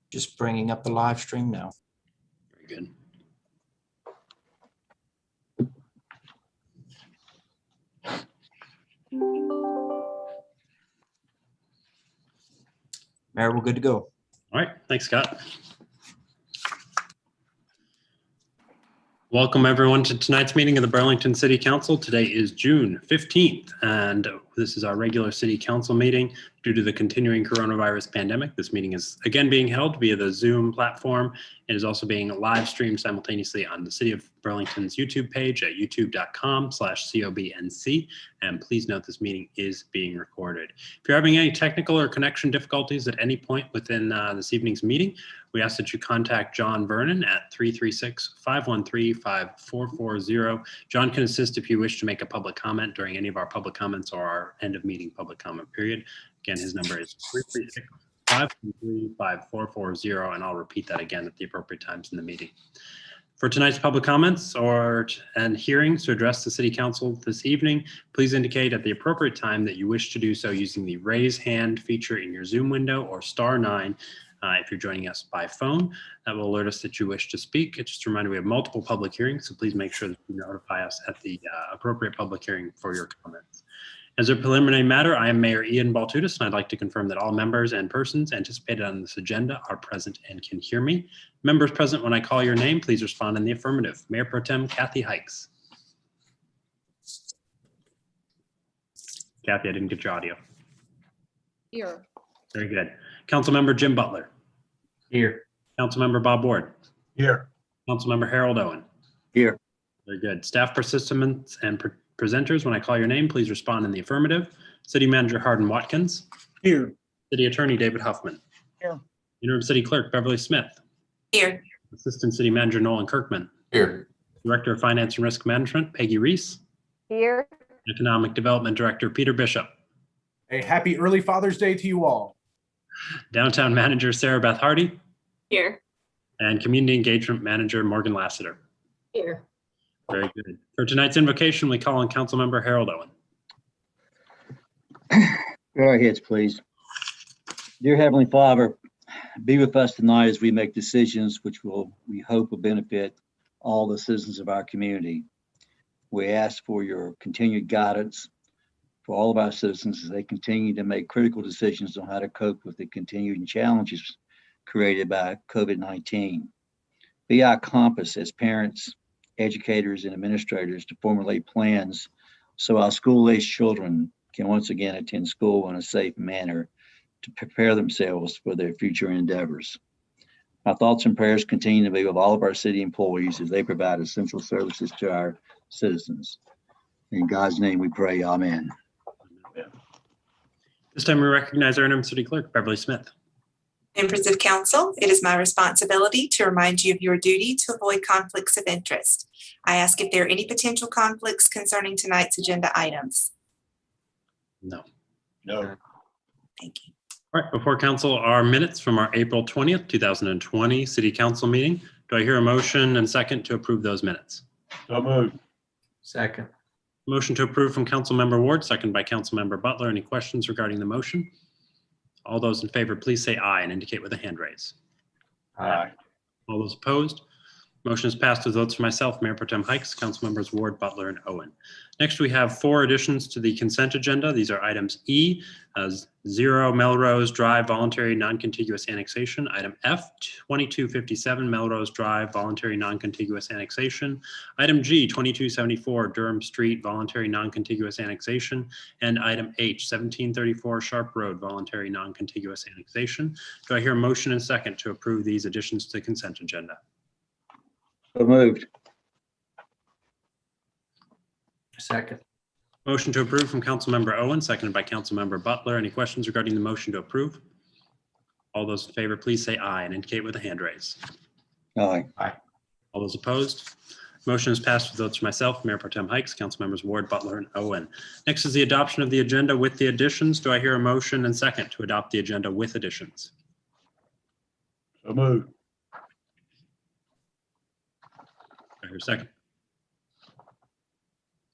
Just bringing up the live stream now. Very good. Mayor, we're good to go. All right, thanks, Scott. Welcome everyone to tonight's meeting of the Burlington City Council. Today is June 15th, and this is our regular City Council meeting. Due to the continuing coronavirus pandemic, this meeting is again being held via the Zoom platform. It is also being live streamed simultaneously on the City of Burlington's YouTube page at youtube.com/cobnc. And please note this meeting is being recorded. If you're having any technical or connection difficulties at any point within this evening's meeting, we ask that you contact John Vernon at 336-513-5440. John can assist if you wish to make a public comment during any of our public comments or our end of meeting public comment period. Again, his number is 336-513-5440, and I'll repeat that again at the appropriate times in the meeting. For tonight's public comments and hearings to address the City Council this evening, please indicate at the appropriate time that you wish to do so using the raise hand feature in your Zoom window or *9 if you're joining us by phone. That will alert us that you wish to speak. Just a reminder, we have multiple public hearings, so please make sure that you notify us at the appropriate public hearing for your comments. As a preliminary matter, I am Mayor Yearend Recap, and I'd like to confirm that all members and persons anticipated on this agenda are present and can hear me. Members present, when I call your name, please respond in the affirmative. Mayor Pro Tem Kathy Hikes. Kathy, I didn't get your audio. Here. Very good. Councilmember Jim Butler. Here. Councilmember Bob Ward. Here. Councilmember Harold Owen. Here. Very good. Staff participants and presenters, when I call your name, please respond in the affirmative. City Manager Hardin Watkins. Here. City Attorney David Huffman. Here. Interim City Clerk Beverly Smith. Here. Assistant City Manager Nolan Kirkman. Here. Director of Finance and Risk Management Peggy Reese. Here. Economic Development Director Peter Bishop. A happy early Father's Day to you all. Downtown Manager Sarah Beth Hardy. Here. And Community Engagement Manager Morgan Lassiter. Here. Very good. For tonight's invocation, we call on Councilmember Harold Owen. Bow our heads, please. Dear Heavenly Father, be with us tonight as we make decisions which we hope will benefit all the citizens of our community. We ask for your continued guidance for all of our citizens as they continue to make critical decisions on how to cope with the continuing challenges created by COVID-19. Be our compass as parents, educators, and administrators to formulate plans so our school-aged children can once again attend school in a safe manner to prepare themselves for their future endeavors. Our thoughts and prayers continue to be with all of our city employees as they provide essential services to our citizens. In God's name we pray, amen. This time we recognize our Interim City Clerk Beverly Smith. Members of Council, it is my responsibility to remind you of your duty to avoid conflicts of interest. I ask if there are any potential conflicts concerning tonight's agenda items. No. No. Thank you. All right, before Council are minutes from our April 20th, 2020 City Council meeting. Do I hear a motion and second to approve those minutes? So moved. Second. Motion to approve from Councilmember Ward, second by Councilmember Butler. Any questions regarding the motion? All those in favor, please say aye and indicate with a hand raise. Aye. All those opposed? Motion is passed with votes for myself, Mayor Pro Tem Hikes, Councilmembers Ward, Butler, and Owen. Next, we have 4 additions to the consent agenda. These are items E, 0 Melrose Drive Voluntary Non-Contiguous Annexation. Item F, 2257 Melrose Drive Voluntary Non-Contiguous Annexation. Item G, 2274 Durham Street Voluntary Non-Contiguous Annexation. And item H, 1734 Sharp Road Voluntary Non-Contiguous Annexation. Do I hear a motion and second to approve these additions to the consent agenda? So moved. Second. Motion to approve from Councilmember Owen, seconded by Councilmember Butler. Any questions regarding the motion to approve? All those in favor, please say aye and indicate with a hand raise. Aye. All those opposed? Motion is passed with votes for myself, Mayor Pro Tem Hikes, Councilmembers Ward, Butler, and Owen. Next is the adoption of the agenda with the additions. Do I hear a motion and second to adopt the agenda with additions? So moved. Do I hear a second?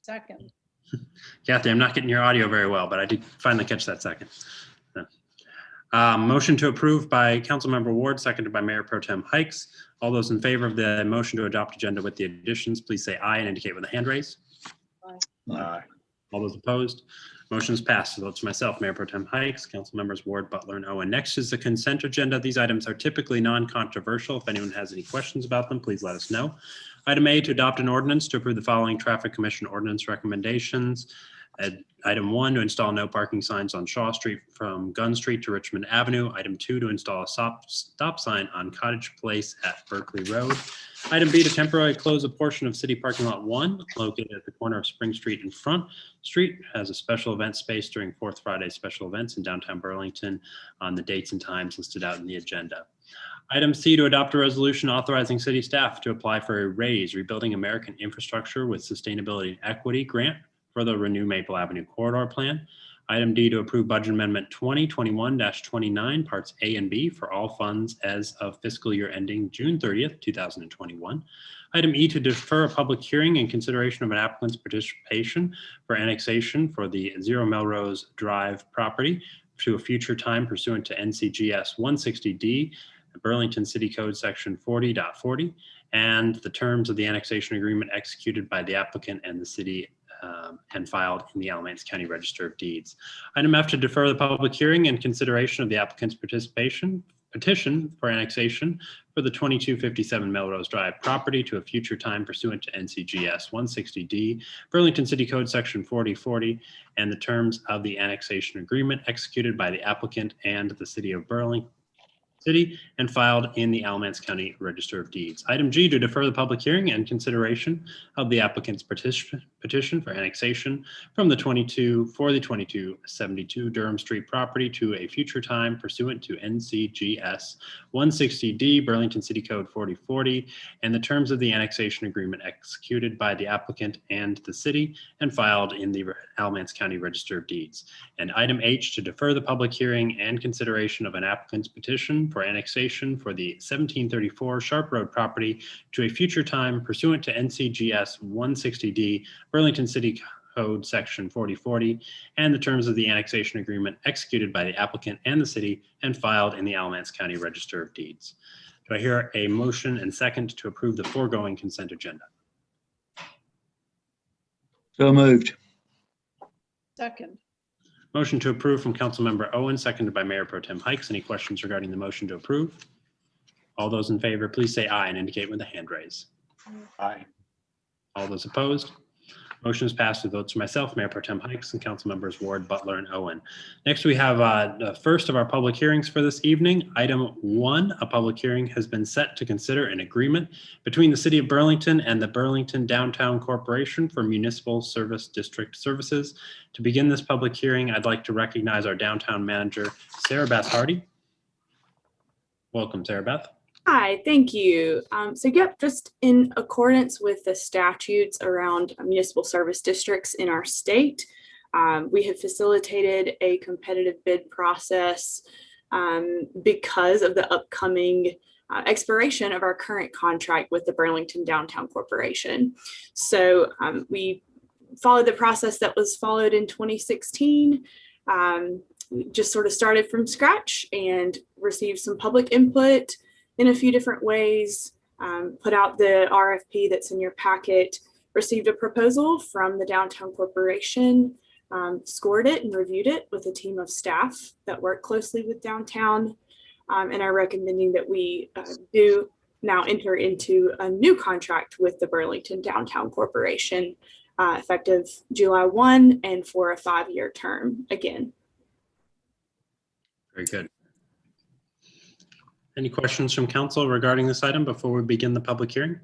Second. Kathy, I'm not getting your audio very well, but I did finally catch that second. Motion to approve by Councilmember Ward, seconded by Mayor Pro Tem Hikes. All those in favor of the motion to adopt agenda with the additions, please say aye and indicate with a hand raise. Aye. All those opposed? Motion is passed. Votes for myself, Mayor Pro Tem Hikes, Council Members Ward, Butler, and Owen. Next is the consent agenda. These items are typically non-controversial. If anyone has any questions about them, please let us know. Item A, to adopt an ordinance to approve the following Traffic Commission ordinance recommendations. Item 1, to install no parking signs on Shaw Street from Gunn Street to Richmond Avenue. Item 2, to install a stop sign on Cottage Place at Berkeley Road. Item B, to temporarily close a portion of City Parking Lot 1 located at the corner of Spring Street and Front Street as a special event space during Fourth Friday special events in downtown Burlington on the dates and times listed out in the agenda. Item C, to adopt a resolution authorizing city staff to apply for a RAISE, Rebuilding American Infrastructure with Sustainability and Equity grant for the Renew Maple Avenue Corridor Plan. Item D, to approve Budget Amendment 2021-29, Parts A and B for all funds as of fiscal year ending June 30th, 2021. Item E, to defer a public hearing in consideration of an applicant's participation for annexation for the 0 Melrose Drive property to a future time pursuant to NCGS 160D, Burlington City Code Section 40.40, and the terms of the annexation agreement executed by the applicant and the city and filed in the Alamance County Register of Deeds. Item F, to defer the public hearing and consideration of the applicant's petition for annexation for the 2257 Melrose Drive property to a future time pursuant to NCGS 160D, Burlington City Code Section 40.40, and the terms of the annexation agreement executed by the applicant and the city of Burlington City and filed in the Alamance County Register of Deeds. Item G, to defer the public hearing and consideration of the applicant's petition for annexation from the 2272 Durham Street property to a future time pursuant to NCGS 160D, Burlington City Code 4040, and the terms of the annexation agreement executed by the applicant and the city and filed in the Alamance County Register of Deeds. And item H, to defer the public hearing and consideration of an applicant's petition for annexation for the 1734 Sharp Road property to a future time pursuant to NCGS 160D, Burlington City Code Section 4040, and the terms of the annexation agreement executed by the applicant and the city and filed in the Alamance County Register of Deeds. Do I hear a motion and second to approve the foregoing consent agenda? So moved. Second. Motion to approve from Councilmember Owen, seconded by Mayor Pro Tem Hikes. Any questions regarding the motion to approve? All those in favor, please say aye and indicate with a hand raise. Aye. All those opposed? Motion is passed with votes for myself, Mayor Pro Tem Hikes, and Council Members Ward, Butler, and Owen. Next, we have the first of our public hearings for this evening. Item 1, a public hearing has been set to consider an agreement between the City of Burlington and the Burlington Downtown Corporation for Municipal Service District Services. To begin this public hearing, I'd like to recognize our downtown manager, Sarah Beth Hardy. Welcome, Sarah Beth. Hi, thank you. Just in accordance with the statutes around municipal service districts in our state, we have facilitated a competitive bid process because of the upcoming expiration of our current contract with the Burlington Downtown Corporation. So we followed the process that was followed in 2016. We just sort of started from scratch and received some public input in a few different ways, put out the RFP that's in your packet, received a proposal from the Downtown Corporation, scored it and reviewed it with a team of staff that work closely with downtown, and are recommending that we do now enter into a new contract with the Burlington Downtown Corporation effective July 1 and for a 5-year term again. Very good. Any questions from council regarding this item before we begin the public hearing?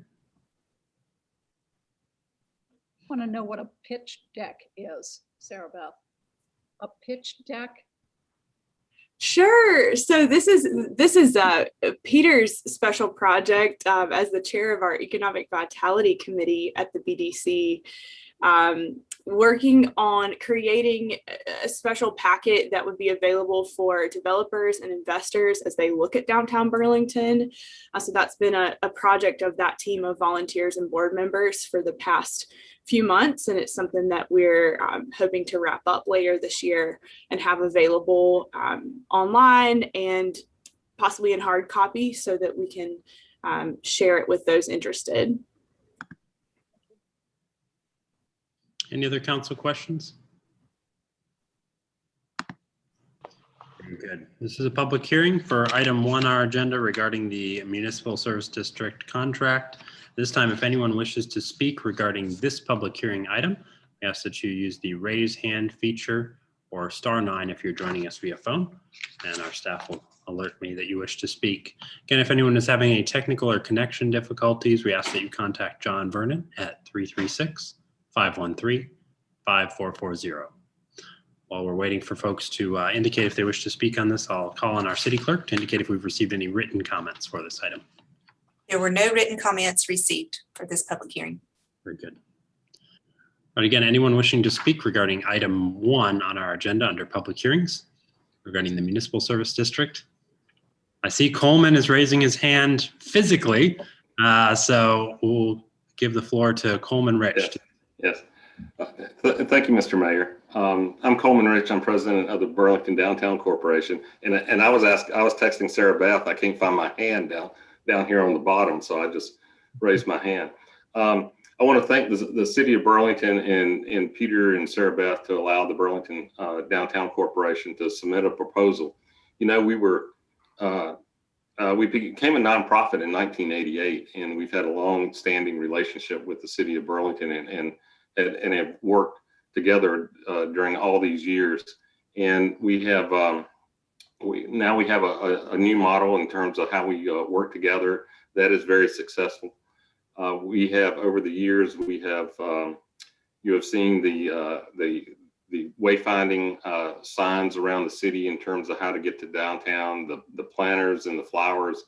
Want to know what a pitch deck is, Sarah Beth? A pitch deck? Sure. So this is Peter's special project as the chair of our Economic Vitality Committee at the BDC. working on creating a special packet that would be available for developers and investors as they look at downtown Burlington. So that's been a project of that team of volunteers and board members for the past few months. And it's something that we're hoping to wrap up later this year and have available online and possibly in hard copy so that we can share it with those interested. Any other council questions? Very good. This is a public hearing for item 1 on our agenda regarding the Municipal Service District contract. This time, if anyone wishes to speak regarding this public hearing item, we ask that you use the raise hand feature or *9 if you're joining us via phone, and our staff will alert me that you wish to speak. Again, if anyone is having any technical or connection difficulties, we ask that you contact John Vernon at 336-513-5440. While we're waiting for folks to indicate if they wish to speak on this, I'll call on our city clerk to indicate if we've received any written comments for this item. There were no written comments received for this public hearing. Very good. But again, anyone wishing to speak regarding item 1 on our agenda under public hearings regarding the Municipal Service District? I see Coleman is raising his hand physically, so we'll give the floor to Coleman Rich. Yes. Thank you, Mr. Mayor. I'm Coleman Rich. I'm president of the Burlington Downtown Corporation. And I was texting Sarah Beth. I can't find my hand down here on the bottom, so I just raised my hand. I want to thank the city of Burlington and Peter and Sarah Beth to allow the Burlington Downtown Corporation to submit a proposal. You know, we became a nonprofit in 1988, and we've had a long-standing relationship with the city of Burlington and have worked together during all these years. And we have now we have a new model in terms of how we work together that is very successful. We have over the years you have seen the wayfinding signs around the city in terms of how to get to downtown, the planters and the flowers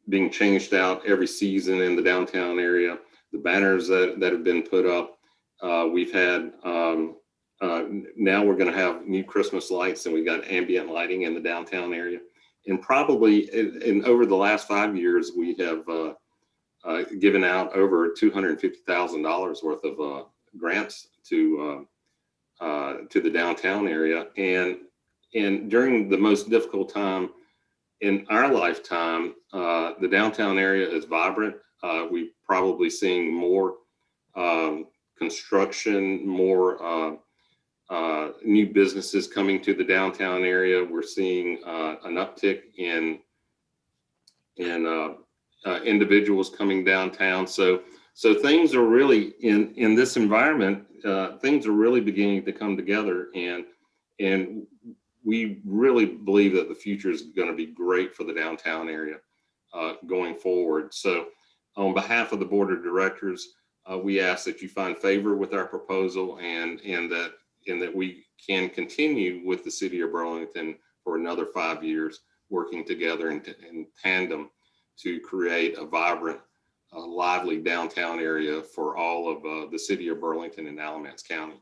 being changed out every season in the downtown area, the banners that have been put up. We've had, now we're going to have new Christmas lights, and we've got ambient lighting in the downtown area. And probably over the last 5 years, we have given out over $250,000 worth of grants to the downtown area. And during the most difficult time in our lifetime, the downtown area is vibrant. We've probably seeing more construction, more new businesses coming to the downtown area. We're seeing an uptick in individuals coming downtown. So things are really in this environment. Things are really beginning to come together, and we really believe that the future is going to be great for the downtown area going forward. So, on behalf of the board of directors, we ask that you find favor with our proposal, and that we can continue with the city of Burlington for another 5 years, working together in tandem to create a vibrant, lively downtown area for all of the city of Burlington and Alamance County.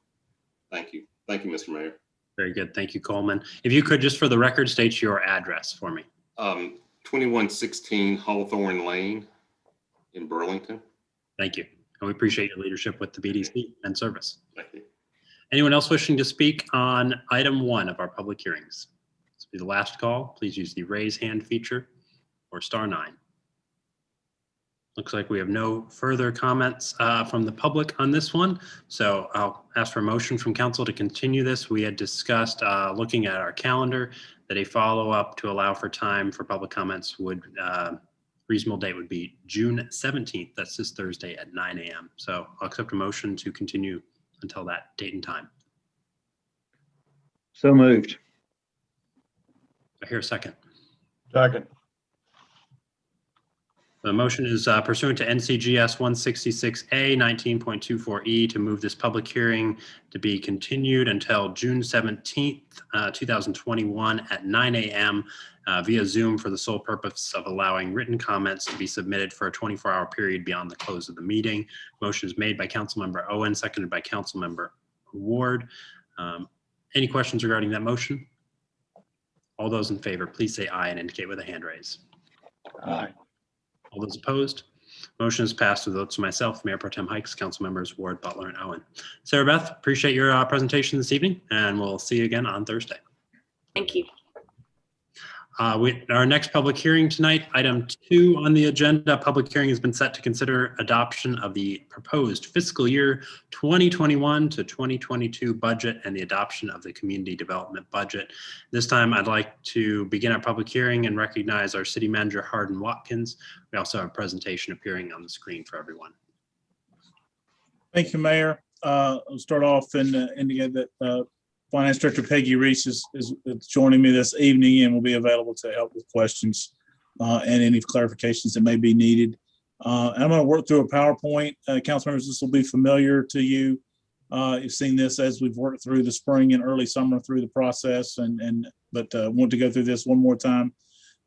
Thank you. Thank you, Mr. Mayor. Very good. Thank you, Coleman. If you could, just for the record, state your address for me. 2116 Hawthorne Lane in Burlington. Thank you. And we appreciate your leadership with the BDC and service. Thank you. Anyone else wishing to speak on item 1 of our public hearings? This will be the last call. Please use the raise hand feature or *9. Looks like we have no further comments from the public on this one. So I'll ask for a motion from council to continue this. We had discussed looking at our calendar that a follow-up to allow for time for public comments would, reasonable date would be June 17th. That's this Thursday at 9 a.m. So I'll accept a motion to continue until that date and time. So moved. I hear a second. Second. The motion is pursuant to NCGS 166A 19.24E to move this public hearing to be continued until June 17th, 2021 at 9 a.m. Via Zoom for the sole purpose of allowing written comments to be submitted for a 24-hour period beyond the close of the meeting. Motion is made by Councilmember Owen, seconded by Councilmember Ward. Any questions regarding that motion? All those in favor, please say aye and indicate with a hand raise. Aye. All those opposed? Motion is passed with votes of myself, Mayor Pro Tem Hikes, Council Members Ward, Butler, and Owen. Sarah Beth, appreciate your presentation this evening, and we'll see you again on Thursday. Thank you. Our next public hearing tonight, item 2 on the agenda, public hearing has been set to consider adoption of the proposed fiscal year 2021 to 2022 budget and the adoption of the community development budget. This time I'd like to begin our public hearing and recognize our city manager, Hardin Watkins. We also have a presentation appearing on the screen for everyone. Thank you, Mayor. I'll start off and indicate that Finance Director Peggy Reese is joining me this evening and will be available to help with questions and any clarifications that may be needed. I'm going to work through a PowerPoint. Council members, this will be familiar to you. You've seen this as we've worked through the spring and early summer through the process, but want to go through this one more time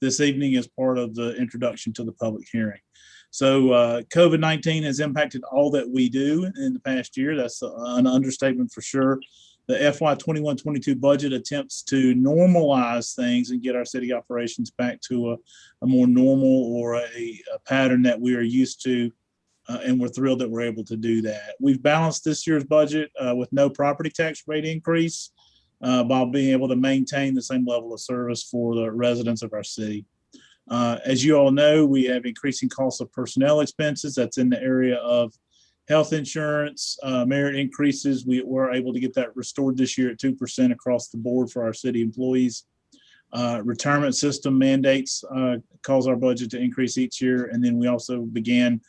this evening as part of the introduction to the public hearing. So COVID-19 has impacted all that we do in the past year. That's an understatement for sure. The FY 21-22 budget attempts to normalize things and get our city operations back to a more normal or a pattern that we are used to, and we're thrilled that we're able to do that. We've balanced this year's budget with no property tax rate increase while being able to maintain the same level of service for the residents of our city. As you all know, we have increasing costs of personnel expenses. That's in the area of health insurance, merit increases. We were able to get that restored this year at 2% across the board for our city employees. Retirement system mandates cause our budget to increase each year. And then we also began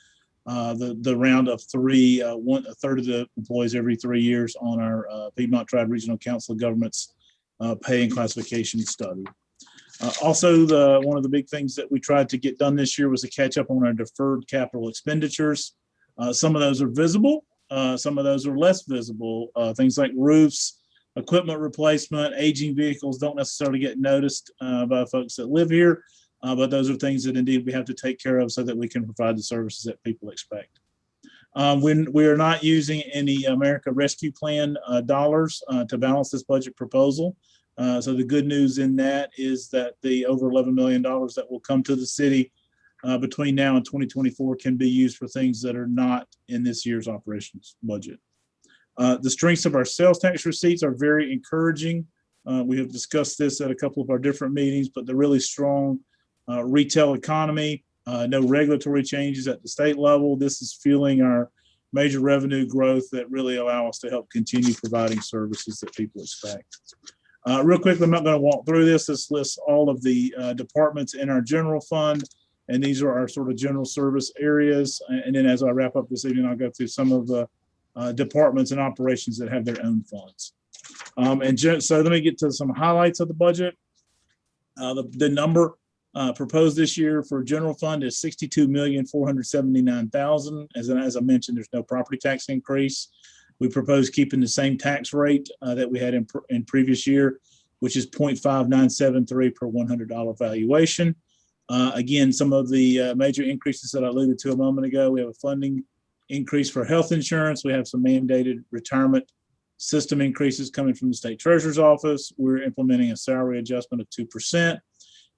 the round of three, a third of the employees every 3 years on our Piedmont Triad Regional Council of Governments pay and classification study. Also, one of the big things that we tried to get done this year was to catch up on our deferred capital expenditures. Some of those are visible, some of those are less visible. Things like roofs, equipment replacement, aging vehicles don't necessarily get noticed by folks that live here, but those are things that indeed we have to take care of so that we can provide the services that people expect. When we are not using any America Rescue Plan dollars to balance this budget proposal. So the good news in that is that the over $11 million that will come to the city between now and 2024 can be used for things that are not in this year's operations budget. The strengths of our sales tax receipts are very encouraging. We have discussed this at a couple of our different meetings, but the really strong retail economy, no regulatory changes at the state level. This is fueling our major revenue growth that really allow us to help continue providing services that people expect. Real quickly, I'm not going to walk through this. This lists all of the departments in our general fund. And these are our sort of general service areas. And then as I wrap up this evening, I'll go through some of the departments and operations that have their own funds. So let me get to some highlights of the budget. The number proposed this year for general fund is $62,479,000. As I mentioned, there's no property tax increase. We propose keeping the same tax rate that we had in previous year, which is 0.5973 per $100 valuation. Again, some of the major increases that I alluded to a moment ago, we have a funding increase for health insurance. We have some mandated retirement system increases coming from the state treasurer's office. We're implementing a salary adjustment of 2%.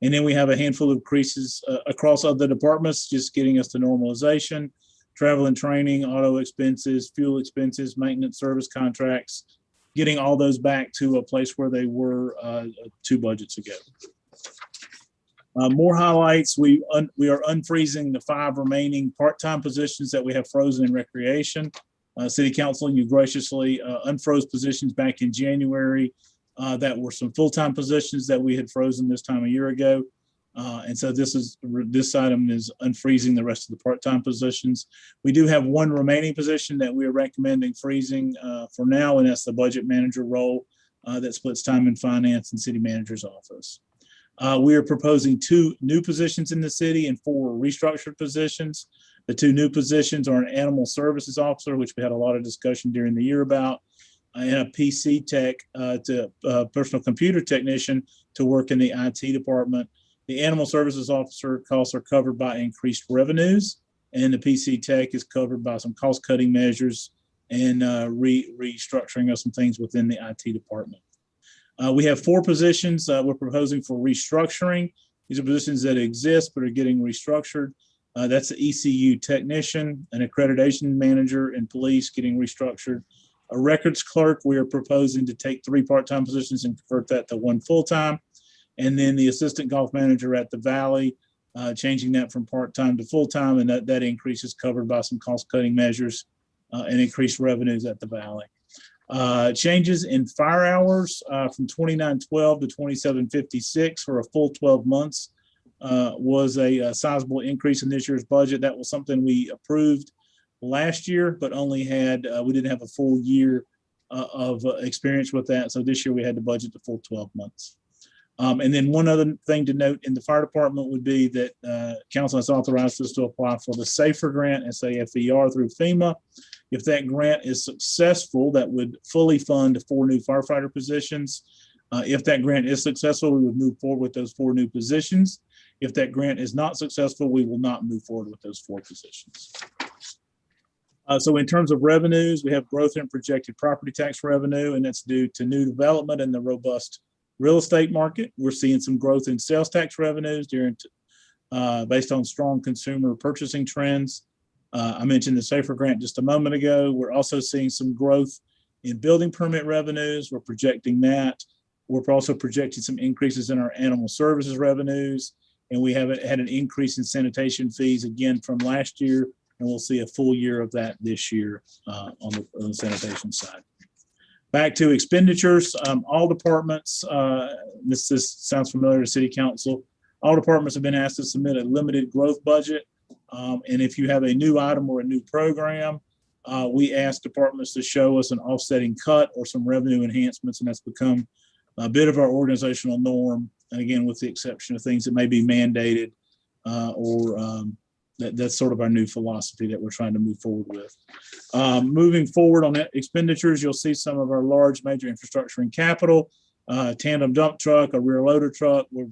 And then we have a handful of increases across other departments, just getting us to normalization, travel and training, auto expenses, fuel expenses, maintenance service contracts, getting all those back to a place where they were 2 budgets ago. More highlights, we are unfreezing the 5 remaining part-time positions that we have frozen in recreation. City Council, you graciously unfroze positions back in January that were some full-time positions that we had frozen this time a year ago. And so this item is unfreezing the rest of the part-time positions. We do have 1 remaining position that we are recommending freezing for now, and that's the budget manager role that splits time in finance and city manager's office. We are proposing 2 new positions in the city and 4 restructured positions. The 2 new positions are an animal services officer, which we had a lot of discussion during the year about, and a PC tech to personal computer technician to work in the IT department. The animal services officer costs are covered by increased revenues, and the PC tech is covered by some cost cutting measures and restructuring of some things within the IT department. We have 4 positions we're proposing for restructuring. These are positions that exist but are getting restructured. That's the ECU technician, an accreditation manager, and police getting restructured. A records clerk, we are proposing to take 3 part-time positions and convert that to 1 full-time. And then the assistant golf manager at the Valley, changing that from part-time to full-time, and that increase is covered by some cost-cutting measures and increased revenues at the Valley. Changes in fire hours from 2912 to 2756 for a full 12 months was a sizable increase in this year's budget. That was something we approved last year, but only had, we didn't have a full year of experience with that. So this year we had to budget the full 12 months. And then one other thing to note in the fire department would be that council has authorized us to apply for the SAFER grant, SAFER, through FEMA. If that grant is successful, that would fully fund 4 new firefighter positions. If that grant is successful, we would move forward with those 4 new positions. If that grant is not successful, we will not move forward with those 4 positions. So in terms of revenues, we have growth in projected property tax revenue, and that's due to new development and the robust real estate market. We're seeing some growth in sales tax revenues based on strong consumer purchasing trends. I mentioned the SAFER grant just a moment ago. We're also seeing some growth in building permit revenues. We're projecting that. We're also projecting some increases in our animal services revenues, and we have had an increase in sanitation fees again from last year, and we'll see a full year of that this year on the sanitation side. Back to expenditures, all departments, this sounds familiar to City Council, all departments have been asked to submit a limited growth budget. And if you have a new item or a new program, we ask departments to show us an offsetting cut or some revenue enhancements, and that's become a bit of our organizational norm. And again, with the exception of things that may be mandated or that's sort of our new philosophy that we're trying to move forward with. Moving forward on expenditures, you'll see some of our large major infrastructure and capital, tandem dump truck, a rear loader truck. We're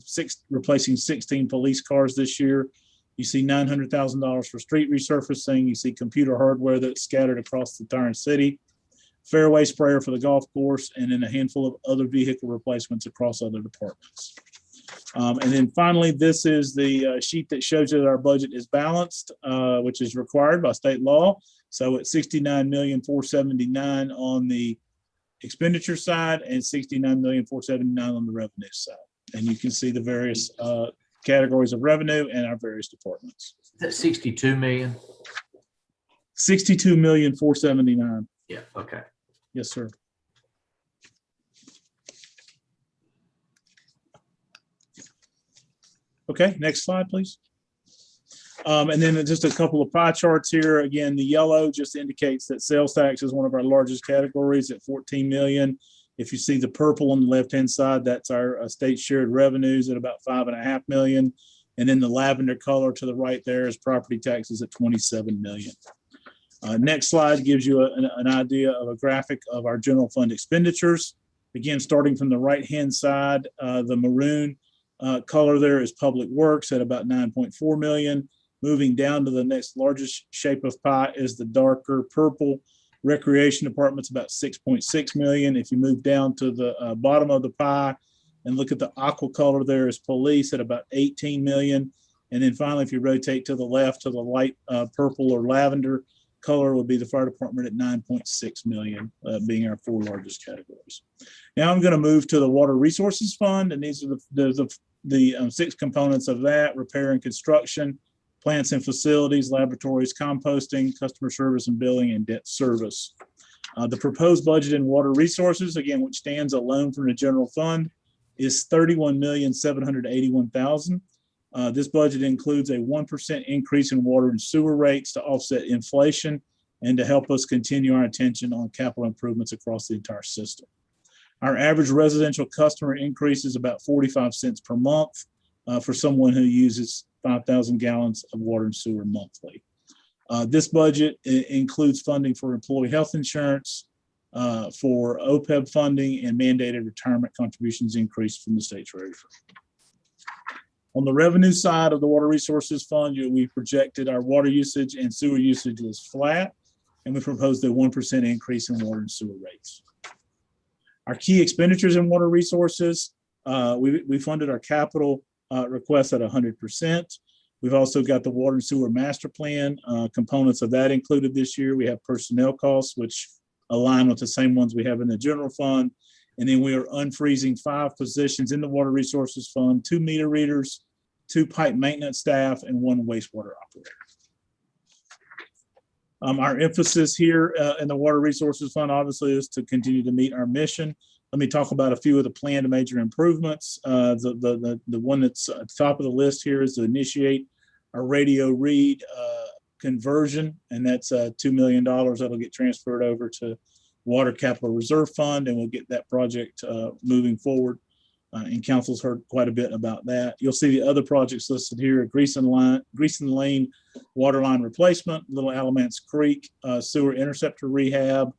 replacing 16 police cars this year. You see $900,000 for street resurfacing. You see computer hardware that's scattered across the entire city, fairway sprayer for the golf course, and then a handful of other vehicle replacements across other departments. And then finally, this is the sheet that shows you that our budget is balanced, which is required by state law. So it's $69,479,000 on the expenditure side and $69,479,000 on the revenue side. And you can see the various categories of revenue and our various departments. Is that 62 million? $62,479,000. Yeah, okay. Yes, sir. Okay, next slide, please. And then just a couple of pie charts here. Again, the yellow just indicates that sales tax is one of our largest categories at 14 million. If you see the purple on the left-hand side, that's our state shared revenues at about 5.5 million. And then the lavender color to the right there is property taxes at 27 million. Next slide gives you an idea of a graphic of our general fund expenditures. Again, starting from the right-hand side, the maroon color there is public works at about 9.4 million. Moving down to the next largest shape of pie is the darker purple. Recreation department's about 6.6 million. If you move down to the bottom of the pie and look at the aqua color, there is police at about 18 million. And then finally, if you rotate to the left to the light purple or lavender color would be the fire department at 9.6 million, being our 4 largest categories. Now I'm going to move to the water resources fund, and these are the 6 components of that: repair and construction, plants and facilities, laboratories, composting, customer service and billing, and debt service. The proposed budget in water resources, again, which stands alone from the general fund, is $31,781,000. This budget includes a 1% increase in water and sewer rates to offset inflation and to help us continue our attention on capital improvements across the entire system. Our average residential customer increase is about 45 cents per month for someone who uses 5,000 gallons of water and sewer monthly. This budget includes funding for employee health insurance, for OPEB funding, and mandated retirement contributions increase from the state treasurer. On the revenue side of the Water Resources Fund, we projected our water usage and sewer usage was flat, and we proposed a 1% increase in water and sewer rates. Our key expenditures in water resources, we funded our capital requests at 100%. We've also got the water and sewer master plan components of that included this year. We have personnel costs, which align with the same ones we have in the general fund. And then we are unfreezing 5 positions in the Water Resources Fund, 2 meter readers, 2 pipe maintenance staff, and 1 wastewater operator. Our emphasis here in the Water Resources Fund obviously is to continue to meet our mission. Let me talk about a few of the planned major improvements. The one that's at the top of the list here is to initiate a radio read conversion, and that's $2 million that'll get transferred over to Water Capital Reserve Fund, and we'll get that project moving forward. And council's heard quite a bit about that. You'll see the other projects listed here: Greason Lane water line replacement, Little Alamance Creek sewer interceptor rehab,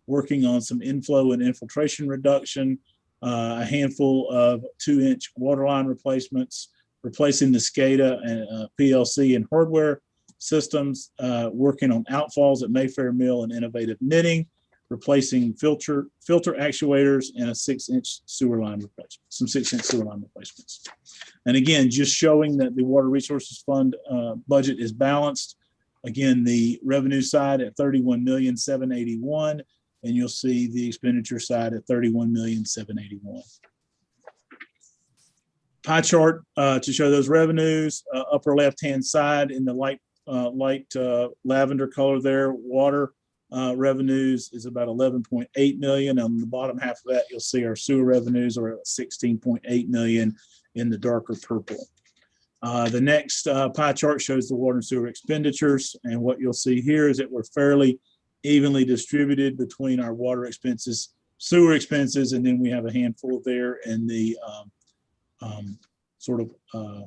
working on some inflow and infiltration reduction, a handful of 2-inch water line replacements, replacing the SCADA and PLC and hardware systems, working on outfalls at Mayfair Mill and innovative knitting, replacing filter actuators, and a 6-inch sewer line replacement, some 6-inch sewer line replacements. And again, just showing that the Water Resources Fund budget is balanced. Again, the revenue side at $31,781,000, and you'll see the expenditure side at $31,781,000. Pie chart to show those revenues. Upper left-hand side in the light lavender color there, water revenues is about 11.8 million. On the bottom half of that, you'll see our sewer revenues are at 16.8 million in the darker purple. The next pie chart shows the water and sewer expenditures, and what you'll see here is that we're fairly evenly distributed between our water expenses, sewer expenses, and then we have a handful there in the sort of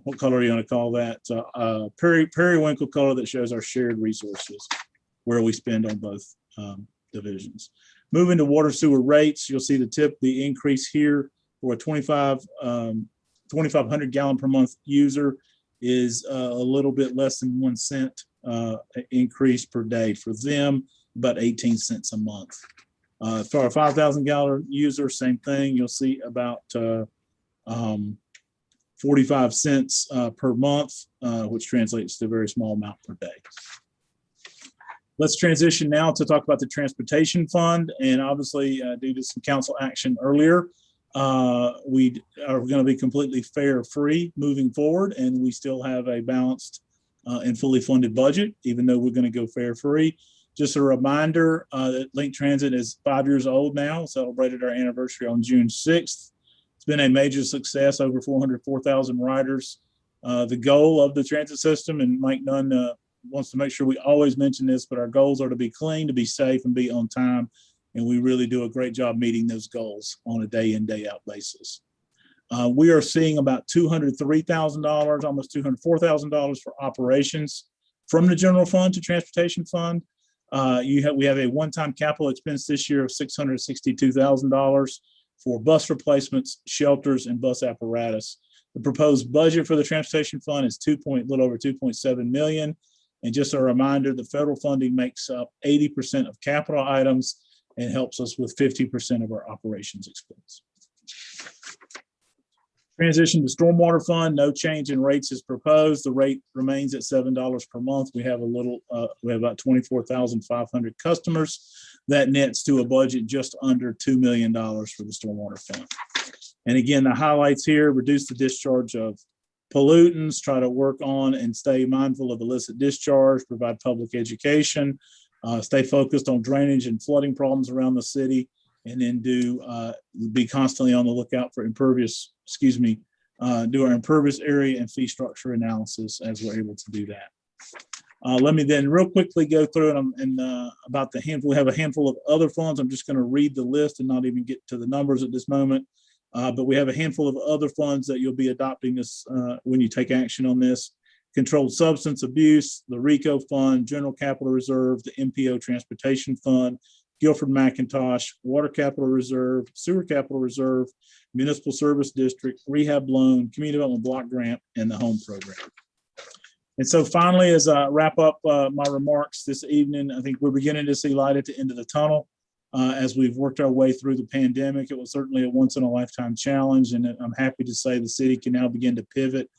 what color you want to call that? Periwinkle color that shows our shared resources, where we spend on both divisions. Moving to water sewer rates, you'll see the increase here for a 2,500 gallon per month user is a little bit less than 1 cent increase per day. For them, about 18 cents a month. For our 5,000 gallon user, same thing. You'll see about 45 cents per month, which translates to a very small amount per day. Let's transition now to talk about the transportation fund. And obviously, due to some council action earlier, we are going to be completely fare-free moving forward, and we still have a balanced and fully funded budget, even though we're going to go fare-free. Just a reminder that Link Transit is 5 years old now, celebrated our anniversary on June 6th. It's been a major success, over 404,000 riders. The goal of the transit system, and Mike Nunn wants to make sure we always mention this, but our goals are to be clean, to be safe, and be on time. And we really do a great job meeting those goals on a day in, day out basis. We are seeing about $203,000, almost $204,000 for operations from the general fund to transportation fund. We have a one-time capital expense this year of $662,000 for bus replacements, shelters, and bus apparatus. The proposed budget for the transportation fund is little over 2.7 million. And just a reminder, the federal funding makes up 80% of capital items and helps us with 50% of our operations expense. Transition to stormwater fund, no change in rates is proposed. The rate remains at $7 per month. We have about 24,500 customers. That nets to a budget just under $2 million for the stormwater fund. And again, the highlights here: reduce the discharge of pollutants, try to work on and stay mindful of illicit discharge, provide public education, stay focused on drainage and flooding problems around the city, and then be constantly on the lookout for do our impervious area and fee structure analysis as we're able to do that. Let me then real quickly go through and about the handful. We have a handful of other funds. I'm just going to read the list and not even get to the numbers at this moment. But we have a handful of other funds that you'll be adopting this when you take action on this. Controlled substance abuse, the RICO fund, general capital reserve, the MPO transportation fund, Guilford McIntosh, water capital reserve, sewer capital reserve, municipal service district, rehab loan, community development block grant, and the home program. And so finally, as I wrap up my remarks this evening, I think we're beginning to see light at the end of the tunnel. As we've worked our way through the pandemic, it was certainly a once in a lifetime challenge. And I'm happy to say the city can now begin to pivot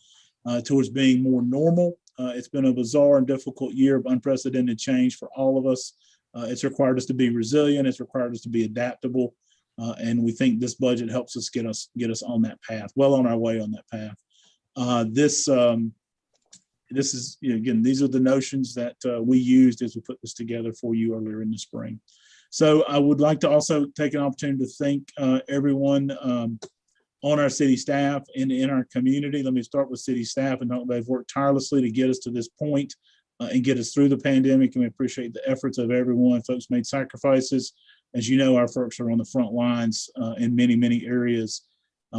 towards being more normal. It's been a bizarre and difficult year of unprecedented change for all of us. It's required us to be resilient. It's required us to be adaptable. And we think this budget helps us get us on that path, well on our way on that path. This is, again, these are the notions that we used as we put this together for you earlier in the spring. So I would like to also take an opportunity to thank everyone on our city staff and in our community. Let me start with city staff, and they've worked tirelessly to get us to this point and get us through the pandemic. And we appreciate the efforts of everyone. Folks made sacrifices. As you know, our folks are on the front lines in many, many areas.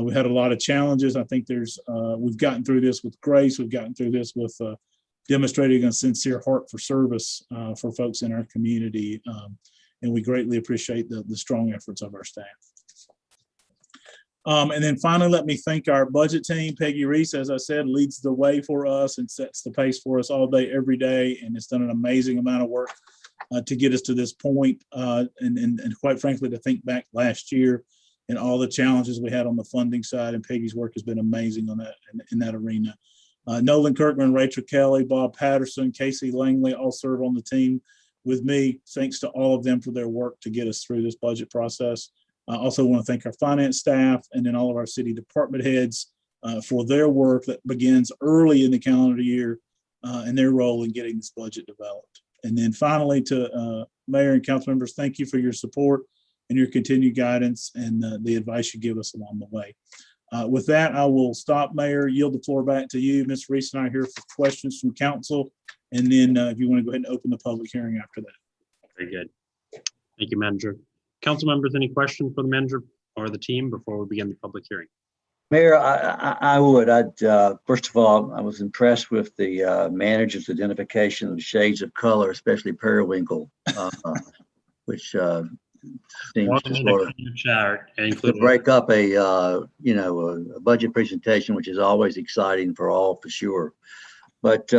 We had a lot of challenges. I think we've gotten through this with grace. We've gotten through this with demonstrating a sincere heart for service for folks in our community. And we greatly appreciate the strong efforts of our staff. And then finally, let me thank our budget team. Peggy Reese, as I said, leads the way for us and sets the pace for us all day, every day. And it's done an amazing amount of work to get us to this point. And quite frankly, to think back last year and all the challenges we had on the funding side, and Peggy's work has been amazing on that in that arena. Nolan Kirkman, Rachel Kelly, Bob Patterson, Casey Langley all serve on the team with me. Thanks to all of them for their work to get us through this budget process. I also want to thank our finance staff and then all of our city department heads for their work that begins early in the calendar year and their role in getting this budget developed. And then finally to Mayor and council members, thank you for your support and your continued guidance and the advice you give us along the way. With that, I will stop, Mayor, yield the floor back to you. Ms. Reese and I are here for questions from council. And then if you want to go ahead and open the public hearing after that. Very good. Thank you, Manager. Council members, any questions for the manager or the team before we begin the public hearing? Mayor, I would. First of all, I was impressed with the manager's identification of the shades of color, especially periwinkle, which seems to sort of to break up a budget presentation, which is always exciting for all, for sure. But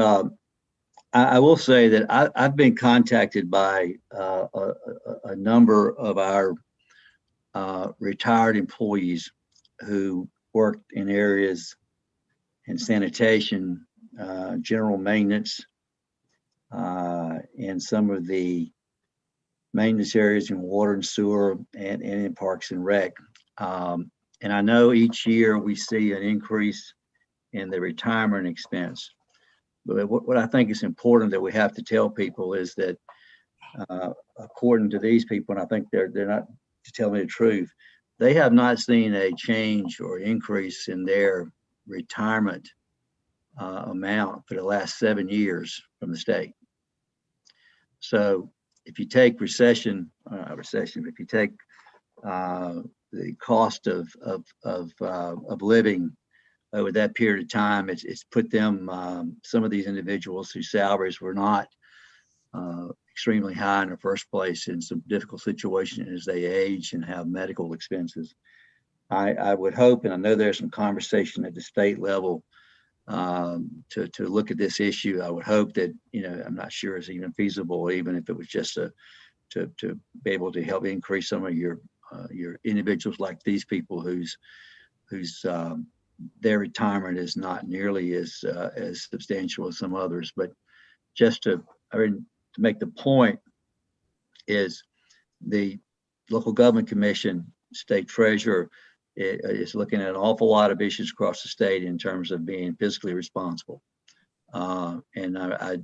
I will say that I've been contacted by a number of our retired employees who worked in areas in sanitation, general maintenance, and some of the maintenance areas in water and sewer and in parks and rec. And I know each year we see an increase in the retirement expense. But what I think is important that we have to tell people is that according to these people, and I think they're not to tell me the truth, they have not seen a change or increase in their retirement amount for the last 7 years from the state. So if you take if you take the cost of living over that period of time, it's put them, some of these individuals whose salaries were not extremely high in the first place, in some difficult situations as they age and have medical expenses. I would hope, and I know there's some conversation at the state level to look at this issue. I would hope that, I'm not sure it's even feasible, even if it was just to be able to help increase some of your individuals like these people whose their retirement is not nearly as substantial as some others. But just to make the point is the local government commission, state treasurer is looking at an awful lot of issues across the state in terms of being fiscally responsible. And the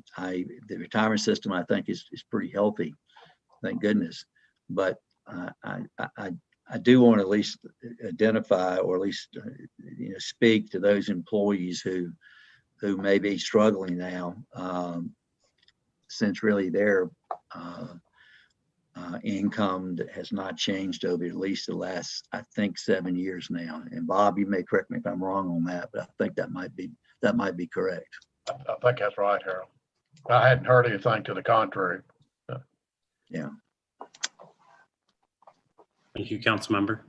retirement system, I think, is pretty healthy, thank goodness. But I do want to at least identify, or at least speak to those employees who may be struggling now. since really their income that has not changed over at least the last, I think, 7 years now. And Bob, you may correct me if I'm wrong on that, but I think that might be correct. I think that's right, Harold. I hadn't heard anything to the contrary. Yeah. Thank you, council member.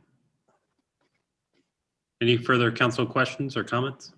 Any further council questions or comments?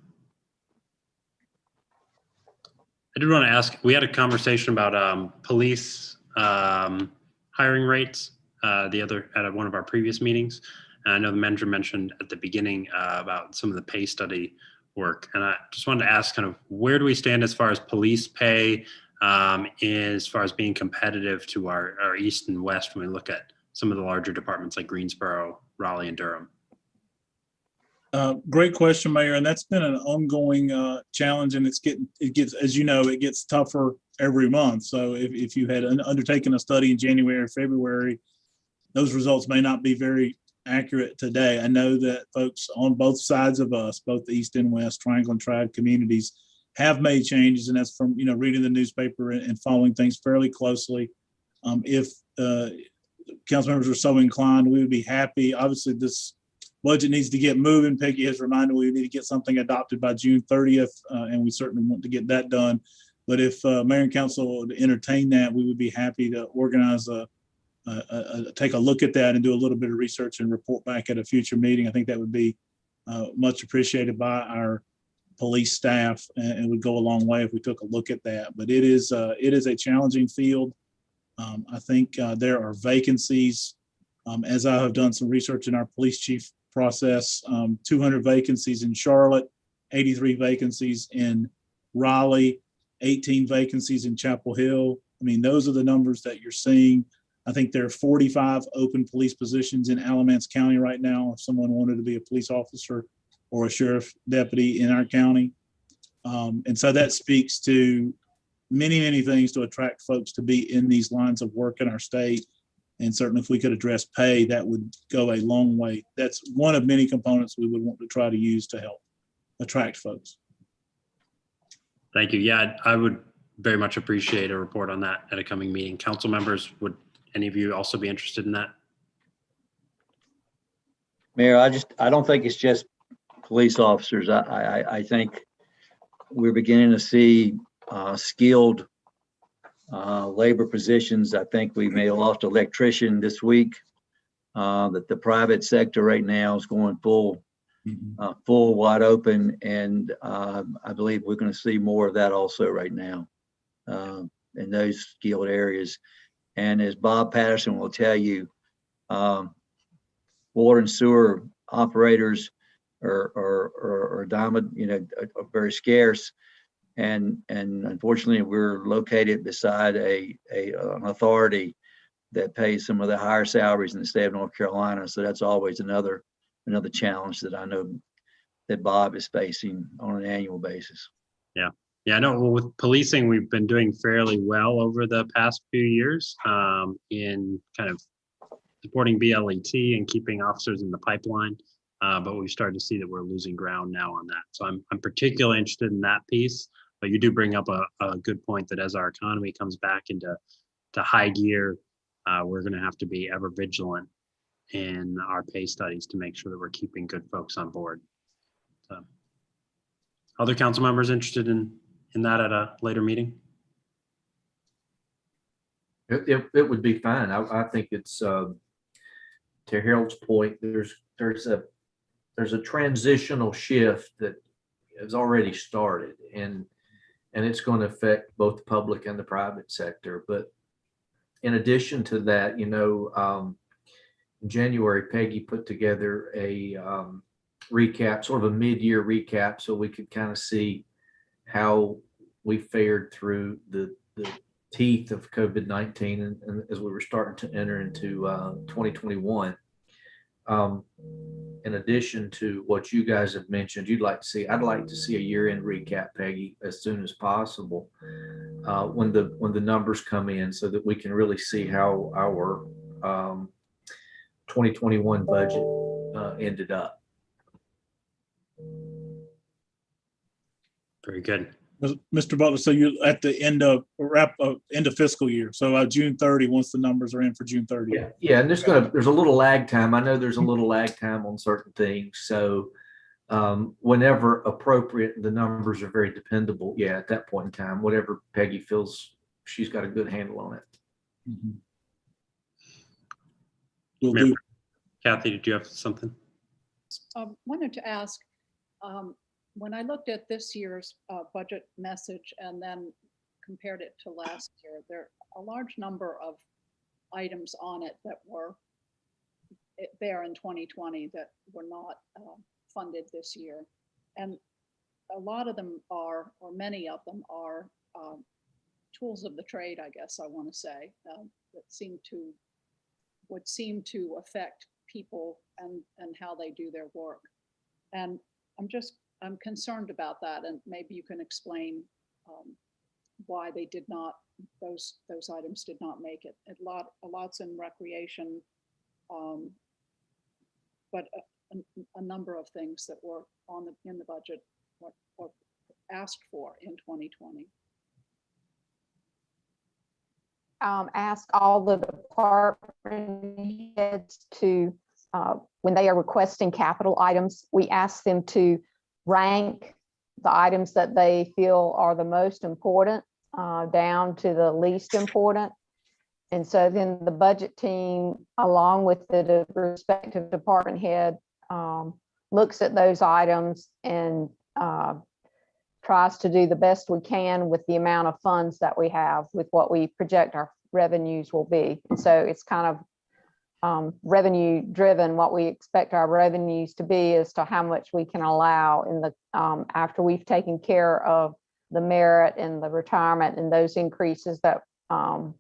I did want to ask, we had a conversation about police hiring rates at one of our previous meetings. And I know the manager mentioned at the beginning about some of the pay study work. And I just wanted to ask kind of where do we stand as far as police pay, as far as being competitive to our east and west when we look at some of the larger departments like Greensboro, Raleigh, and Durham? Great question, Mayor, and that's been an ongoing challenge, and it gets, as you know, it gets tougher every month. So if you had undertaken a study in January or February, those results may not be very accurate today. I know that folks on both sides of us, both the East and West, Triangle and Triad communities, have made changes, and that's from reading the newspaper and following things fairly closely. If council members are so inclined, we would be happy. Obviously, this budget needs to get moving. Peggy has reminded we need to get something adopted by June 30th, and we certainly want to get that done. But if Mayor and Council would entertain that, we would be happy to organize take a look at that and do a little bit of research and report back at a future meeting. I think that would be much appreciated by our police staff, and would go a long way if we took a look at that. But it is a challenging field. I think there are vacancies. As I have done some research in our police chief process, 200 vacancies in Charlotte, 83 vacancies in Raleigh, 18 vacancies in Chapel Hill. I mean, those are the numbers that you're seeing. I think there are 45 open police positions in Alamance County right now if someone wanted to be a police officer or a sheriff deputy in our county. And so that speaks to many, many things to attract folks to be in these lines of work in our state. And certainly if we could address pay, that would go a long way. That's one of many components we would want to try to use to help attract folks. Thank you. Yeah, I would very much appreciate a report on that at a coming meeting. Council members, would any of you also be interested in that? Mayor, I don't think it's just police officers. I think we're beginning to see skilled labor positions. I think we may have lost an electrician this week. That the private sector right now is going full wide open, and I believe we're going to see more of that also right now in those skilled areas. And as Bob Patterson will tell you, water and sewer operators are diamond, are very scarce. And unfortunately, we're located beside an authority that pays some of the higher salaries in the state of North Carolina. So that's always another challenge that I know that Bob is facing on an annual basis. Yeah, I know with policing, we've been doing fairly well over the past few years in kind of supporting BLET and keeping officers in the pipeline. But we've started to see that we're losing ground now on that. So I'm particularly interested in that piece. But you do bring up a good point that as our economy comes back into high gear, we're going to have to be ever vigilant in our pay studies to make sure that we're keeping good folks on board. So, other council members interested in that at a later meeting? It would be fine. I think it's to Harold's point. There's a transitional shift that has already started, and it's going to affect both the public and the private sector. But in addition to that, in January, Peggy put together a recap, sort of a mid-year recap, so we could kind of see how we fared through the teeth of COVID-19 and as we were starting to enter into 2021. In addition to what you guys have mentioned, I'd like to see a year-end recap, Peggy, as soon as possible when the numbers come in, so that we can really see how our 2021 budget ended up. Very good. Mr. Butler, so you're at the end of fiscal year. So June 30, once the numbers are in for June 30. Yeah, yeah, and there's a little lag time. I know there's a little lag time on certain things. So whenever appropriate, the numbers are very dependable. Yeah, at that point in time, whatever Peggy feels she's got a good handle on it. Mhm. Will Mayor, do. Kathy, did you have something? Wanted to ask, when I looked at this year's budget message and then compared it to last year, there are a large number of items on it that were there in 2020 that were not funded this year. And a lot of them are, or many of them are, tools of the trade, I guess I want to say, that would seem to affect people and how they do their work. And I'm concerned about that, and maybe you can explain why they did not, those items did not make it. A lot's in recreation, but a number of things that were in the budget were asked for in 2020. Ask all the department heads to, when they are requesting capital items, we ask them to rank the items that they feel are the most important down to the least important. And so then the budget team, along with the respective department head, looks at those items and tries to do the best we can with the amount of funds that we have with what we project our revenues will be. And so it's kind of revenue driven. What we expect our revenues to be as to how much we can allow in the after we've taken care of the merit and the retirement and those increases that from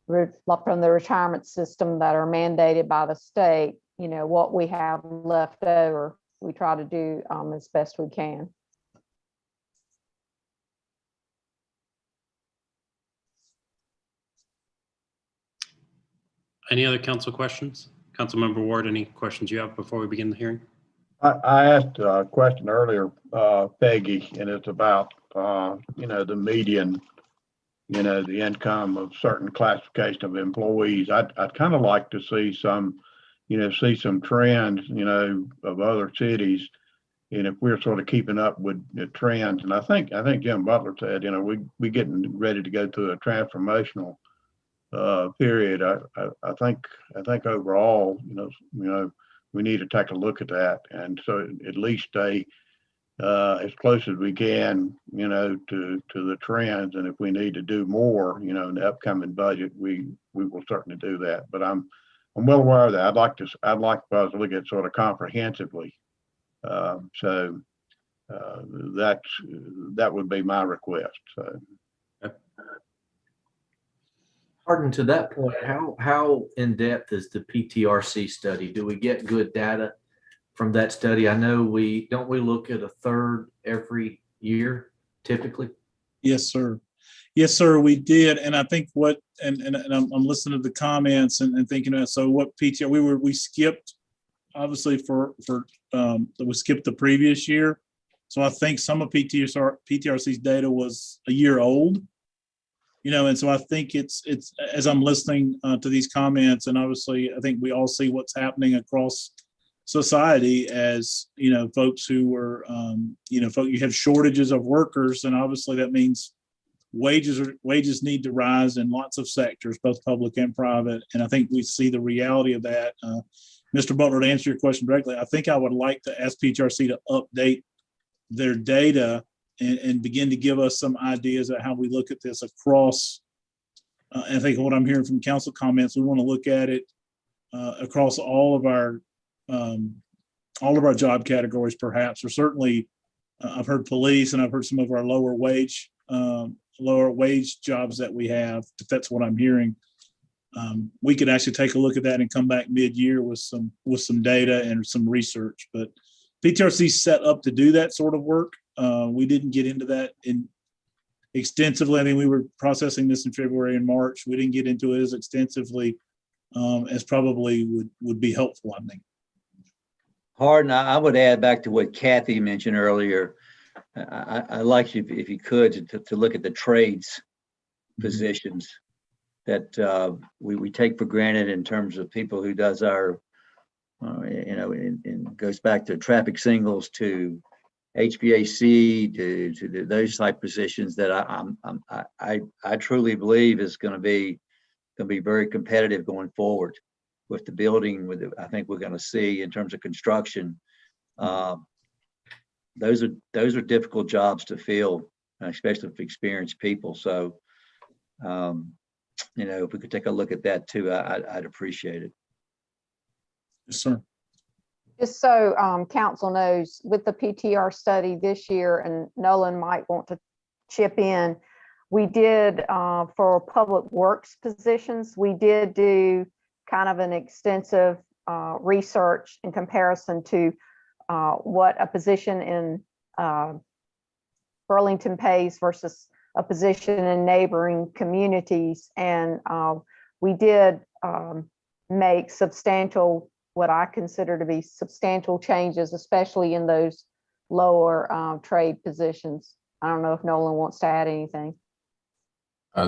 the retirement system that are mandated by the state. You know, what we have left over, we try to do as best we can. Any other council questions? Councilmember Ward, any questions you have before we begin the hearing? I asked a question earlier, Peggy, and it's about, the median, the income of certain classification of employees. I'd kind of like to see some trends, of other cities. And if we're sort of keeping up with the trends, and I think Jim Butler said, we getting ready to go through a transformational period. I think overall, we need to take a look at that, and so at least stay as close as we can, to the trends. And if we need to do more, in the upcoming budget, we will certainly do that. But I'm well aware of that. I'd like us to look at sort of comprehensively. So that would be my request. So. Harden, to that point, how in depth is the PTRC study? Do we get good data from that study? I know don't we look at a third every year typically? Yes, sir. Yes, sir, we did. And I think and I'm listening to the comments and thinking about, so what PTR, we skipped, obviously we skipped the previous year. So I think some of PTRC's data was a year old, and so I think it's as I'm listening to these comments, and obviously I think we all see what's happening across society as, folks who are, you have shortages of workers, and obviously that means wages need to rise in lots of sectors, both public and private. And I think we see the reality of that. Mr. Butler, to answer your question directly, I think I would like to ask PTRC to update their data and begin to give us some ideas of how we look at this across. I think what I'm hearing from council comments, we want to look at it across all of our job categories, perhaps, or certainly I've heard police, and I've heard some of our lower wage jobs that we have. If that's what I'm hearing, we could actually take a look at that and come back mid-year with some data and some research. But PTRC set up to do that sort of work. We didn't get into that extensively. I mean, we were processing this in February and March. We didn't get into it as extensively as probably would be helpful, I think. Harden, I would add back to what Kathy mentioned earlier. I like you, if you could, to look at the trades positions that we take for granted in terms of people who does our, and goes back to traffic signals, to HVAC, to those type positions that I truly believe is going to be very competitive going forward with the building. I think we're going to see in terms of construction. Those are difficult jobs to fill, especially for experienced people. So, if we could take a look at that too, I'd appreciate it. Yes, sir. Just so council knows, with the PTR study this year, and Nolan might want to chip in, we did for public works positions, we did do kind of an extensive research in comparison to what a position in Burlington pays versus a position in neighboring communities. And we did make substantial, what I consider to be substantial changes, especially in those lower trade positions. I don't know if Nolan wants to add anything.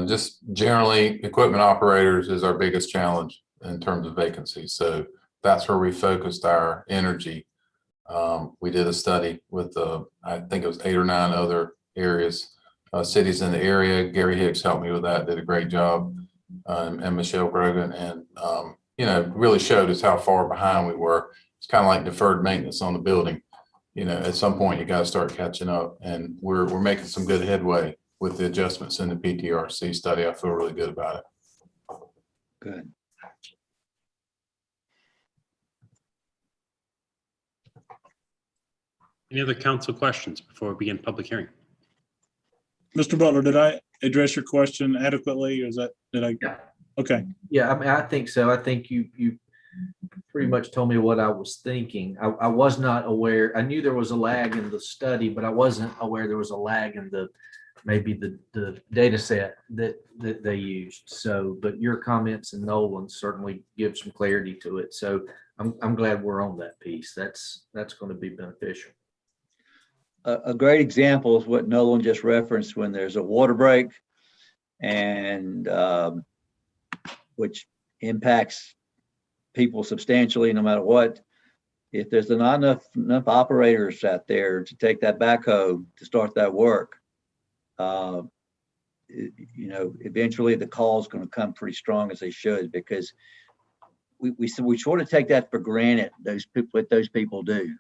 Just generally, equipment operators is our biggest challenge in terms of vacancies. So that's where we focused our energy. We did a study with, I think it was 8 or 9 other areas, cities in the area. Gary Hicks helped me with that, did a great job, and Michelle Grogan, and really showed us how far behind we were. It's kind of like deferred maintenance on the building. At some point you got to start catching up, and we're making some good headway with the adjustments in the PTRC study. I feel really good about it. Good. Any other council questions before we begin public hearing? Mr. Butler, did I address your question adequately, or did I? Yeah. Okay. Yeah, I mean, I think so. I think you pretty much told me what I was thinking. I was not aware. I knew there was a lag in the study, but I wasn't aware there was a lag in maybe the data set that they used. So, but your comments and Nolan certainly give some clarity to it. So I'm glad we're on that piece. That's going to be beneficial. A great example is what Nolan just referenced, when there's a water break, and which impacts people substantially no matter what. If there's not enough operators out there to take that backhoe to start that work, eventually the call is going to come pretty strong, as they should, because we sort of take that for granted. What those people do.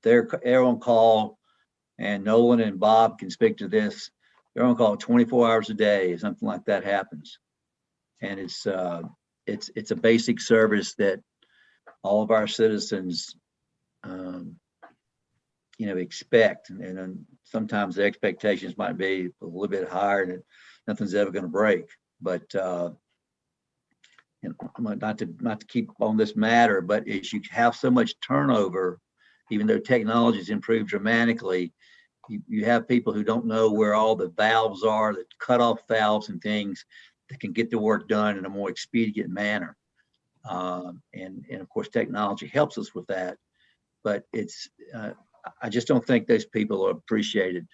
They're on call, and Nolan and Bob can speak to this. They're on call 24 hours a day. Something like that happens, and it's a basic service that all of our citizens, expect, and then sometimes the expectations might be a little bit higher, and nothing's ever going to break. But not to keep on this matter, but as you have so much turnover, even though technology has improved dramatically, you have people who don't know where all the valves are, the cutoff valves and things that can get the work done in a more expedient manner. And of course, technology helps us with that. But I just don't think those people are appreciated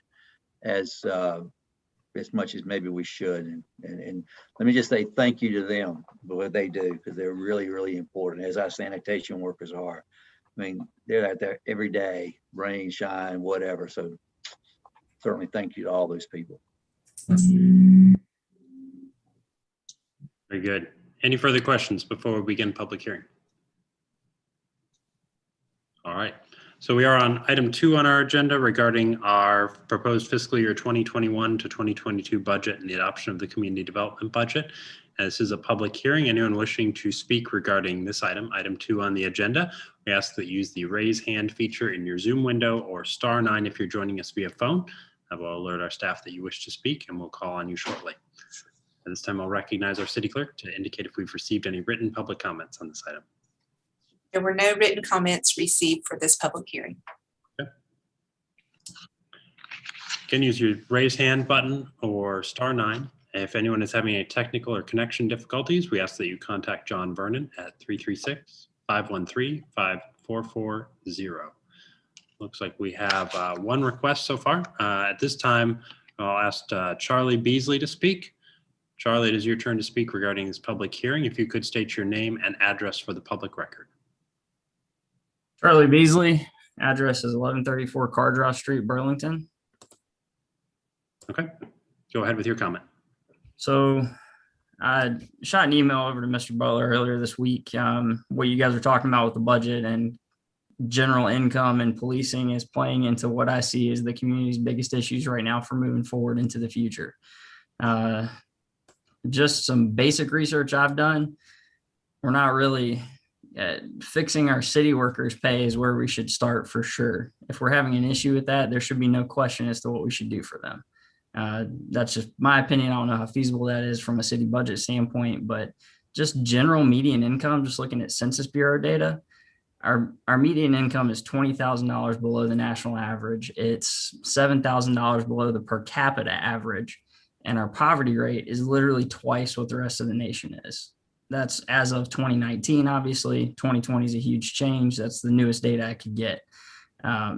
as much as maybe we should. And let me just say thank you to them for what they do, because they're really, really important, as our sanitation workers are. I mean, they're out there every day, rain, shine, whatever. So certainly thank you to all those people. Very good. Any further questions before we begin public hearing? All right. So we are on item 2 on our agenda regarding our proposed fiscal year 2021 to 2022 budget and the adoption of the community development budget. And this is a public hearing. Anyone wishing to speak regarding this item 2 on the agenda, we ask that you use the raise hand feature in your Zoom window, or *9 if you're joining us via phone. That will alert our staff that you wish to speak, and we'll call on you shortly. At this time, I'll recognize our city clerk to indicate if we've received any written public comments on this item. There were no written comments received for this public hearing. Okay. You can use your raise hand button or *9. If anyone is having any technical or connection difficulties, we ask that you contact John Vernon at 336-513-5440. Looks like we have one request so far. At this time, I'll ask Charlie Beasley to speak. Charlie, it is your turn to speak regarding this public hearing. If you could state your name and address for the public record. Charlie Beasley, address is 1134 Cardross Street, Burlington. Okay, go ahead with your comment. So I shot an email over to Mr. Butler earlier this week. What you guys are talking about with the budget and general income and policing is playing into what I see as the community's biggest issues right now for moving forward into the future. Just some basic research I've done. We're not really fixing our city workers' pay is where we should start for sure. If we're having an issue with that, there should be no question as to what we should do for them. That's just my opinion. I don't know how feasible that is from a city budget standpoint, but just general median income, just looking at Census Bureau data, our median income is $20,000 below the national average. It's $7,000 below the per capita average. And our poverty rate is literally twice what the rest of the nation is. That's as of 2019, obviously. 2020 is a huge change. That's the newest data I could get.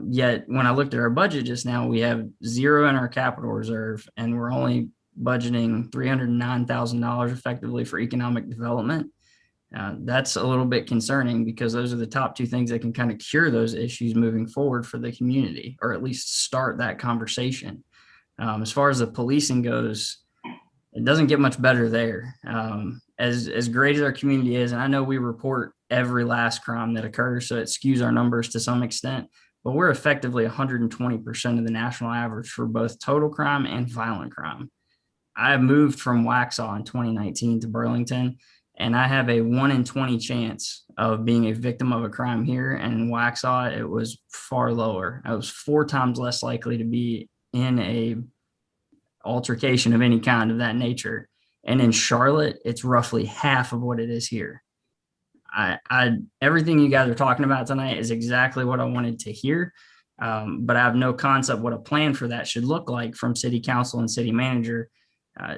Yet when I looked at our budget just now, we have zero in our capital reserve, and we're only budgeting $309,000 effectively for economic development. That's a little bit concerning because those are the top two things that can kind of cure those issues moving forward for the community, or at least start that conversation. As far as the policing goes, it doesn't get much better there. As great as our community is, and I know we report every last crime that occurs, so it skews our numbers to some extent, but we're effectively 120% of the national average for both total crime and violent crime. I moved from Waxhaw in 2019 to Burlington, and I have a 1 in 20 chance of being a victim of a crime here. And in Waxhaw, it was far lower. I was 4 times less likely to be in a altercation of any kind of that nature. And in Charlotte, it's roughly half of what it is here. Everything you guys are talking about tonight is exactly what I wanted to hear. But I have no concept what a plan for that should look like from city council and city manager.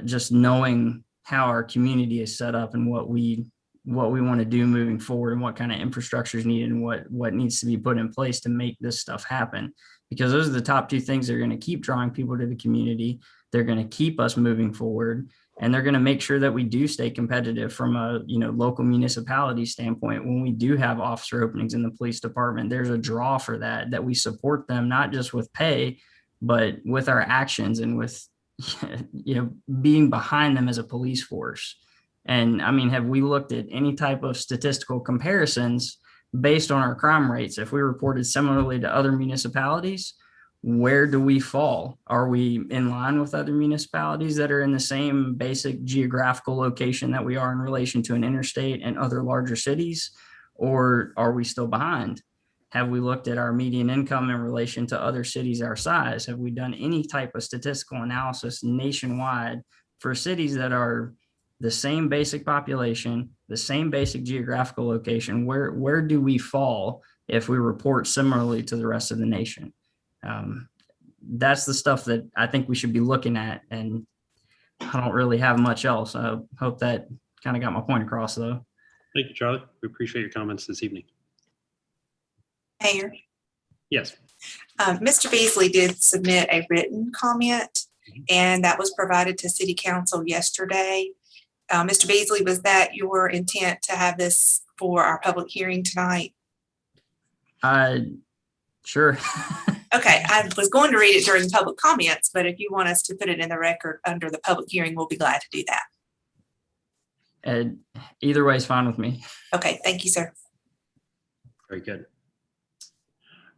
Just knowing how our community is set up and what we want to do moving forward and what kind of infrastructure is needed and what needs to be put in place to make this stuff happen. Because those are the top 2 things that are going to keep drawing people to the community. They're going to keep us moving forward, and they're going to make sure that we do stay competitive from a local municipality standpoint. When we do have officer openings in the police department, there's a draw for that we support them, not just with pay, but with our actions and with being behind them as a police force. And I mean, have we looked at any type of statistical comparisons based on our crime rates? If we reported similarly to other municipalities, where do we fall? Are we in line with other municipalities that are in the same basic geographical location that we are in relation to an interstate and other larger cities? Or are we still behind? Have we looked at our median income in relation to other cities our size? Have we done any type of statistical analysis nationwide for cities that are the same basic population, the same basic geographical location? Where do we fall if we report similarly to the rest of the nation? That's the stuff that I think we should be looking at, and I don't really have much else. I hope that kind of got my point across, though. Thank you, Charlie. We appreciate your comments this evening. Mayor, Yes. Mr. Beasley did submit a written comment, and that was provided to City Council yesterday. Mr. Beasley, was that your intent to have this for our public hearing tonight? Sure. Okay, I was going to read it during public comments, but if you want us to put it in the record under the public hearing, we'll be glad to do that. Either way is fine with me. Okay, thank you, sir. Very good.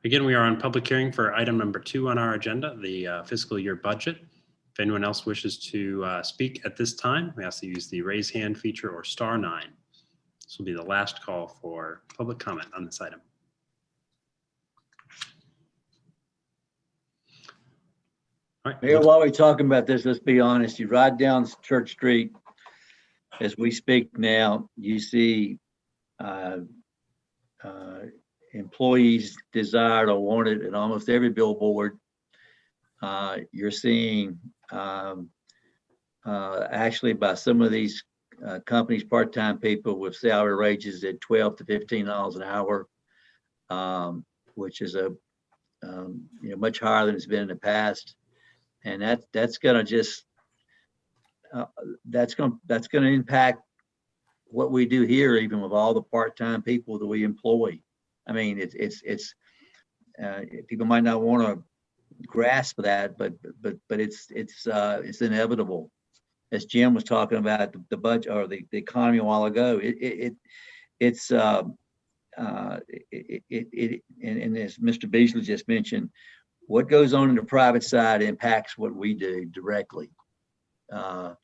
Again, we are on public hearing for item number 2 on our agenda, the fiscal year budget. If anyone else wishes to speak at this time, we ask to use the raise hand feature or *9. This will be the last call for public comment on this item. All right. Mayor, while we're talking about this, let's be honest. You ride down Church Street as we speak now, you see employees desired or wanted in almost every billboard. You're seeing actually by some of these companies, part-time people with salary ranges at $12 to $15 an hour, which is a much higher than it's been in the past. And that's going to impact what we do here, even with all the part-time people that we employ. I mean, it's people might not want to grasp that, but it's inevitable. As Jim was talking about the budget or the economy a while ago, and as Mr. Beasley just mentioned, what goes on in the private side impacts what we do directly. I'm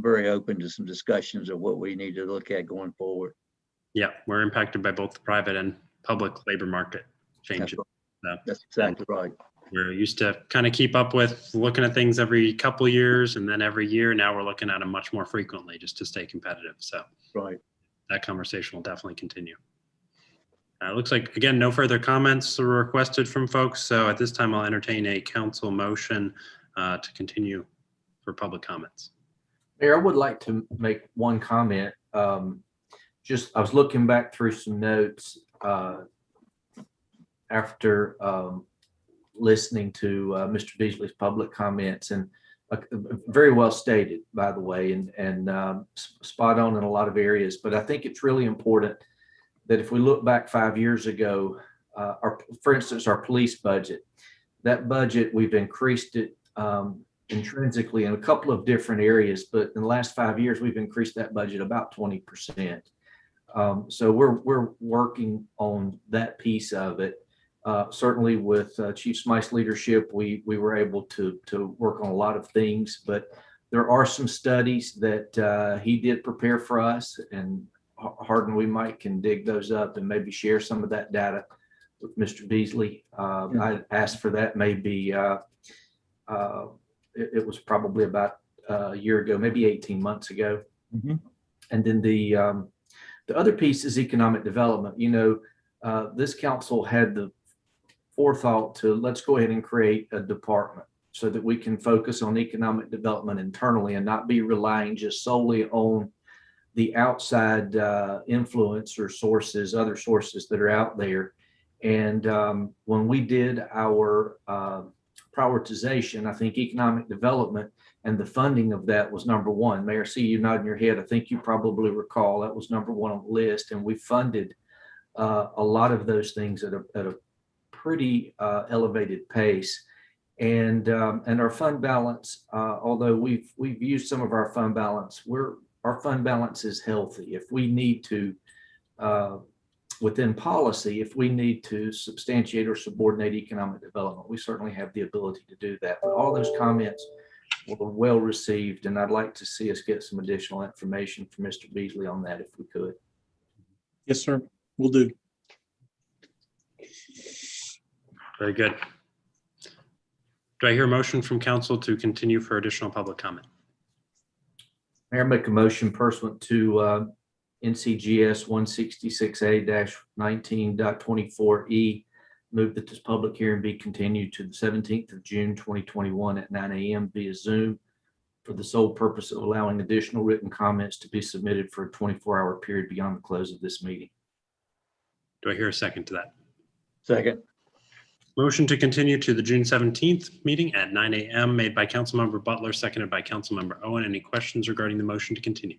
very open to some discussions of what we need to look at going forward. Yeah, we're impacted by both the private and public labor market changes. That's exactly right. We're used to kind of keep up with looking at things every couple of years and then every year. Now we're looking at them much more frequently just to stay competitive. So right, that conversation will definitely continue. It looks like, again, no further comments were requested from folks. So at this time, I'll entertain a council motion to continue for public comments. Mayor, I would like to make one comment. I was looking back through some notes after listening to Mr. Beasley's public comments, and very well stated, by the way, and spot on in a lot of areas. But I think it's really important that if we look back 5 years ago, for instance, our police budget, that budget, we've increased it intrinsically in a couple of different areas, but in the last 5 years, we've increased that budget about 20%. So we're working on that piece of it. Certainly with Chief Smythe's leadership, we were able to work on a lot of things, but there are some studies that he did prepare for us, and Hardin, we might can dig those up and maybe share some of that data with Mr. Beasley. I asked for that maybe, it was probably about a year ago, maybe 18 months ago. Mm-hmm. And then the other piece is economic development. This council had the forethought to let's go ahead and create a department so that we can focus on economic development internally and not be relying just solely on the outside influence or sources, other sources that are out there. And when we did our prioritization, I think economic development and the funding of that was number one. Mayor, see you nodding your head. I think you probably recall that was number one on the list. And we funded a lot of those things at a pretty elevated pace. And our fund balance, although we've used some of our fund balance, our fund balance is healthy. If we need to, within policy, if we need to substantiate or subordinate economic development, we certainly have the ability to do that. But all those comments were well received, and I'd like to see us get some additional information from Mr. Beasley on that if we could. Yes, sir. We'll do. Very good. Do I hear a motion from council to continue for additional public comment? Mayor, make a motion pursuant to NCGS 166A-19.24E, move that this public hearing be continued to the 17th of June, 2021 at 9 a.m. via Zoom for the sole purpose of allowing additional written comments to be submitted for a 24-hour period beyond the close of this meeting. Do I hear a second to that? Second. Motion to continue to the June 17th meeting at 9 a.m. made by Councilmember Butler, seconded by Councilmember Owen. Any questions regarding the motion to continue?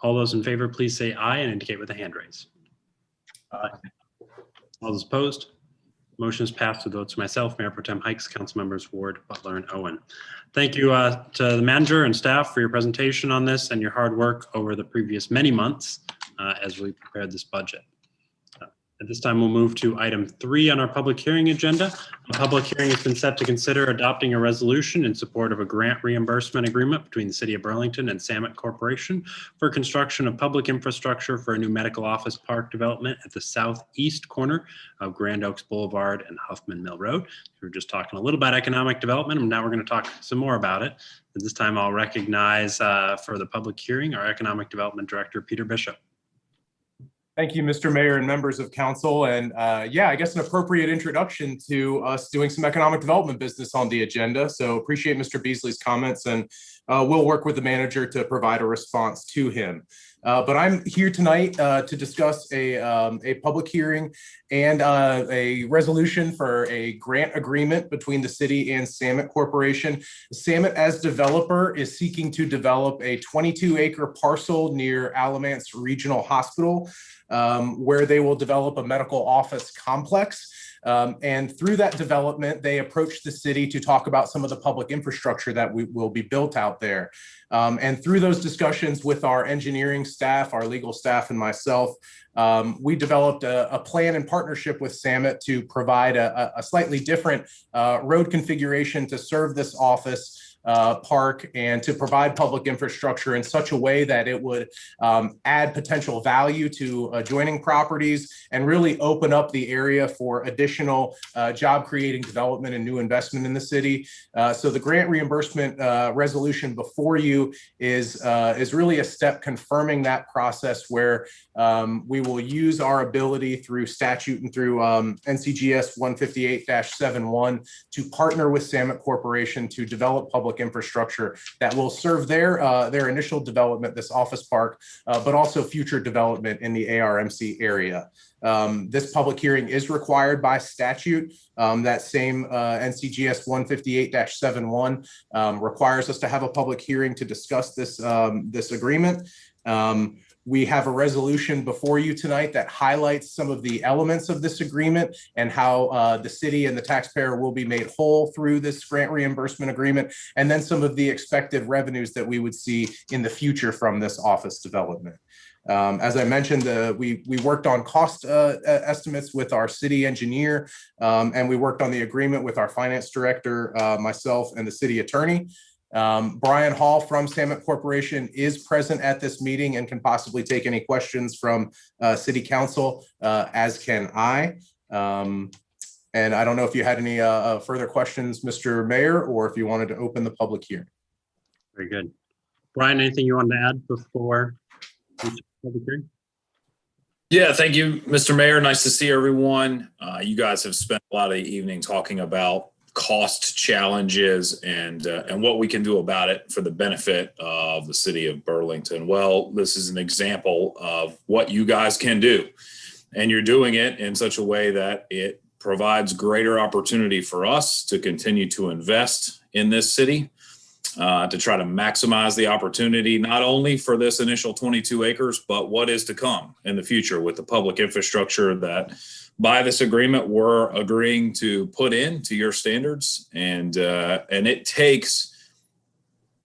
All those in favor, please say aye and indicate with a hand raise. Aye. All those opposed? Motion is passed with votes of myself, Mayor Pro Tem Hikes, Councilmembers Ward, Butler, and Owen. Thank you to the manager and staff for your presentation on this and your hard work over the previous many months as we prepared this budget. At this time, we'll move to item 3 on our public hearing agenda. A public hearing has been set to consider adopting a resolution in support of a grant reimbursement agreement between the City of Burlington and Samet Corporation for construction of public infrastructure for a new medical office park development at the southeast corner of Grand Oaks Boulevard and Huffman Mill Road. We were just talking a little about economic development, and now we're going to talk some more about it. At this time, I'll recognize for the public hearing our Economic Development Director, Peter Bishop. Thank you, Mr. Mayor and members of council. And yeah, I guess an appropriate introduction to us doing some economic development business on the agenda. So appreciate Mr. Beasley's comments, and we'll work with the manager to provide a response to him. But I'm here tonight to discuss a public hearing and a resolution for a grant agreement between the city and Samet Corporation. Samet, as developer, is seeking to develop a 22-acre parcel near Alamance Regional Hospital, where they will develop a medical office complex. And through that development, they approached the city to talk about some of the public infrastructure that will be built out there. And through those discussions with our engineering staff, our legal staff, and myself, we developed a plan in partnership with Samet to provide a slightly different road configuration to serve this office park and to provide public infrastructure in such a way that it would add potential value to adjoining properties and really open up the area for additional job creating development and new investment in the city. So the grant reimbursement resolution before you is really a step confirming that process, where we will use our ability through statute and through NCGS 158-71 to partner with Samet Corporation to develop public infrastructure that will serve their initial development, this office park, but also future development in the ARMC area. This public hearing is required by statute. That same NCGS 158-71 requires us to have a public hearing to discuss this agreement. We have a resolution before you tonight that highlights some of the elements of this agreement and how the city and the taxpayer will be made whole through this grant reimbursement agreement, and then some of the expected revenues that we would see in the future from this office development. As I mentioned, we worked on cost estimates with our city engineer, and we worked on the agreement with our finance director, myself, and the city attorney. Brian Hall from Samet Corporation is present at this meeting and can possibly take any questions from City Council, as can I. And I don't know if you had any further questions, Mr. Mayor, or if you wanted to open the public hearing. Very good. Brian, anything you wanted to add before public hearing? Yeah, thank you, Mr. Mayor. Nice to see everyone. You guys have spent a lot of the evening talking about cost challenges and what we can do about it for the benefit of the city of Burlington. Well, this is an example of what you guys can do, and you're doing it in such a way that it provides greater opportunity for us to continue to invest in this city, to try to maximize the opportunity, not only for this initial 22 acres, but what is to come in the future with the public infrastructure that by this agreement we're agreeing to put into your standards. And it takes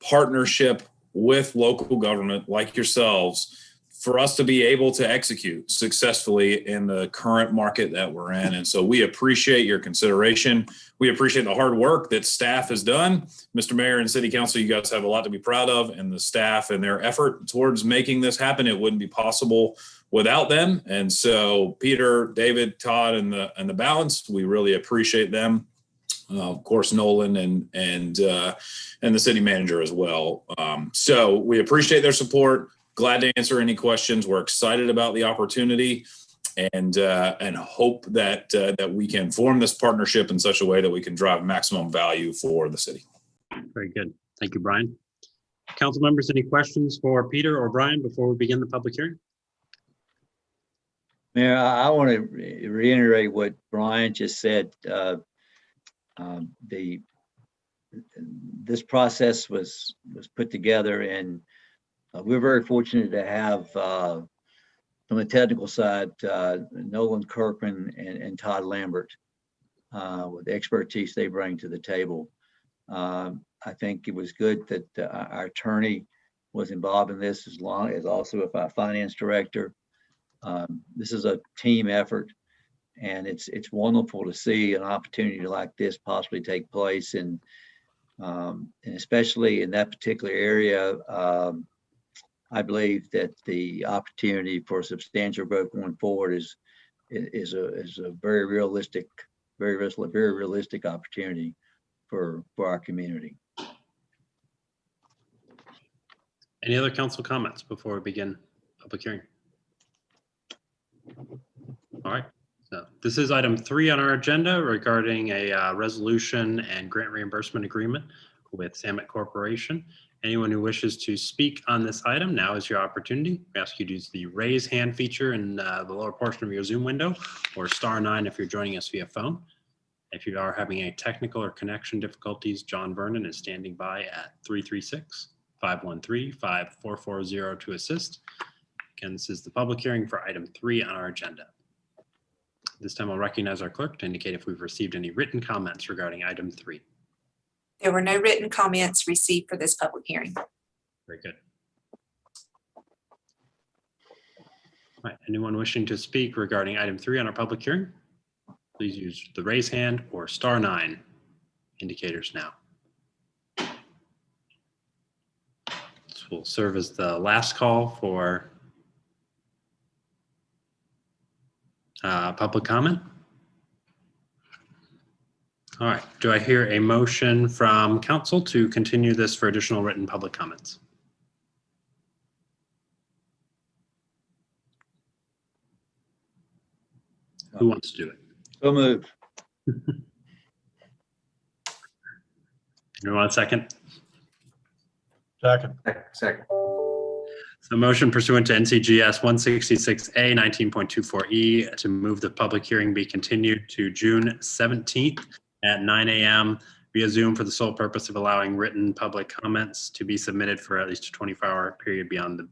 partnership with local government like yourselves for us to be able to execute successfully in the current market that we're in. And so we appreciate your consideration. We appreciate the hard work that staff has done. Mr. Mayor and City Council, you guys have a lot to be proud of, and the staff and their effort towards making this happen. It wouldn't be possible without them. And so Peter, David, Todd, and the balance, we really appreciate them. Of course, Nolan and the city manager as well. So we appreciate their support. Glad to answer any questions. We're excited about the opportunity and hope that we can form this partnership in such a way that we can drive maximum value for the city. Very good. Thank you, Brian. Council members, any questions for Peter or Brian before we begin the public hearing? Mayor, I want to reiterate what Brian just said. This process was put together, and we're very fortunate to have, from the technical side, Nolan Kirkman and Todd Lambert, with the expertise they bring to the table. I think it was good that our attorney was involved in this, as long as also with our finance director. This is a team effort, and it's wonderful to see an opportunity like this possibly take place, and especially in that particular area. I believe that the opportunity for substantial growth going forward is a very realistic opportunity for our community. Any other council comments before we begin public hearing? All right. So this is item 3 on our agenda regarding a resolution and grant reimbursement agreement with Samet Corporation. Anyone who wishes to speak on this item, now is your opportunity. We ask you to use the raise hand feature in the lower portion of your Zoom window, or *9 if you're joining us via phone. If you are having any technical or connection difficulties, John Vernon is standing by at 336-513-5440 to assist. Again, this is the public hearing for item 3 on our agenda. This time I'll recognize our clerk to indicate if we've received any written comments regarding item 3. There were no written comments received for this public hearing. Very good. All right, anyone wishing to speak regarding item 3 on our public hearing? Please use the raise hand or *9 indicators now. This will serve as the last call for public comment. All right, do I hear a motion from council to continue this for additional written public comments? Who wants to do it? So moved. You want a second? Second. Second. So motion pursuant to NCGS 166A 19.24E to move the public hearing be continued to June 17th at 9 a.m. via Zoom for the sole purpose of allowing written public comments to be submitted for at least a 24-hour period beyond the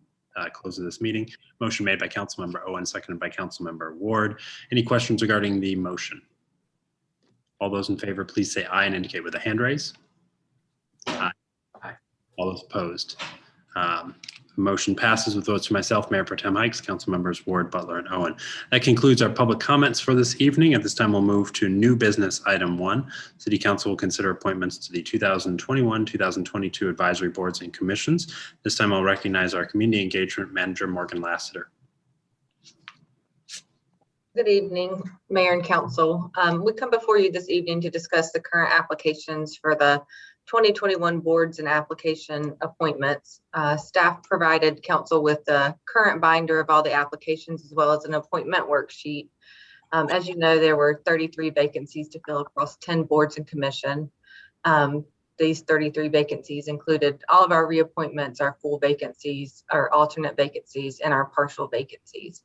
close of this meeting. Motion made by Councilmember Owen, seconded by Councilmember Ward. Any questions regarding the motion? All those in favor, please say aye and indicate with a hand raise. Aye. Aye. All those opposed. Motion passes with votes for myself, Mayor Pro Tem Hikes, council members Ward, Butler, and Owen. That concludes our public comments for this evening. At this time, we'll move to new business item 1. City Council will consider appointments to the 2021-2022 advisory boards and commissions. This time, I'll recognize our community engagement manager, Morgan Lassiter. Good evening, Mayor and Council. We come before you this evening to discuss the current applications for the 2021 boards and application appointments. Staff provided Council with the current binder of all the applications as well as an appointment worksheet. As you know, there were 33 vacancies to fill across 10 boards and commission. These 33 vacancies included all of our reappointments, our full vacancies, our alternate vacancies, and our partial vacancies.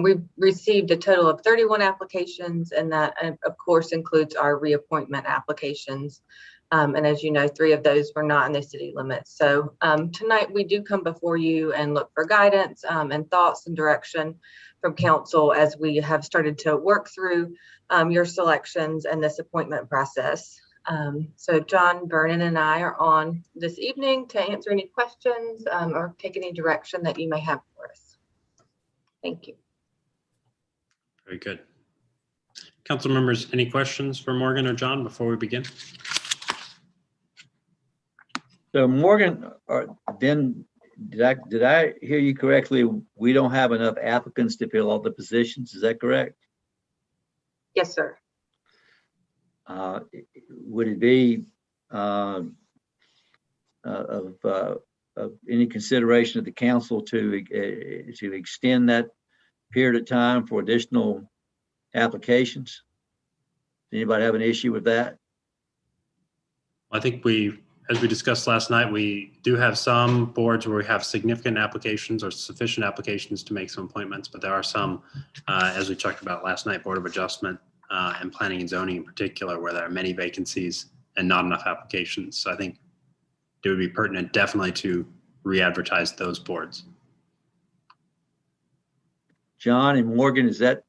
We've received a total of 31 applications, and that, of course, includes our reappointment applications. And as you know, 3 of those were not in the city limits. So tonight we do come before you and look for guidance and thoughts and direction from council as we have started to work through your selections and this appointment process. So John Vernon and I are on this evening to answer any questions or take any direction that you may have for us. Thank you. Very good. Council members, any questions for Morgan or John before we begin? So Morgan, then did I hear you correctly? We don't have enough applicants to fill all the positions. Is that correct? Yes, sir. Would it be of any consideration of the council to extend that period of time for additional applications? Does anybody have an issue with that? I think as we discussed last night, we do have some boards where we have significant applications or sufficient applications to make some appointments, but there are some, as we talked about last night, Board of Adjustment and Planning and Zoning in particular, where there are many vacancies and not enough applications. So I think it would be pertinent definitely to re-advertise those boards. John and Morgan, is that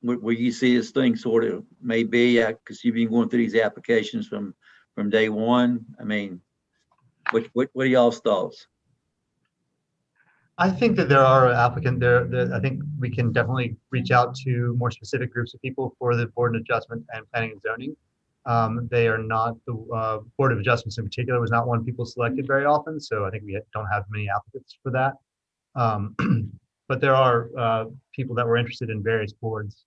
where you see this thing sort of may be? Because you've been going through these applications from day one. I mean, what are y'all's thoughts? I think that there are applicants there. I think we can definitely reach out to more specific groups of people for the Board of Adjustment and Planning and Zoning. They are not, the Board of Adjustments in particular was not one people selected very often. So I think we don't have many applicants for that. But there are people that were interested in various boards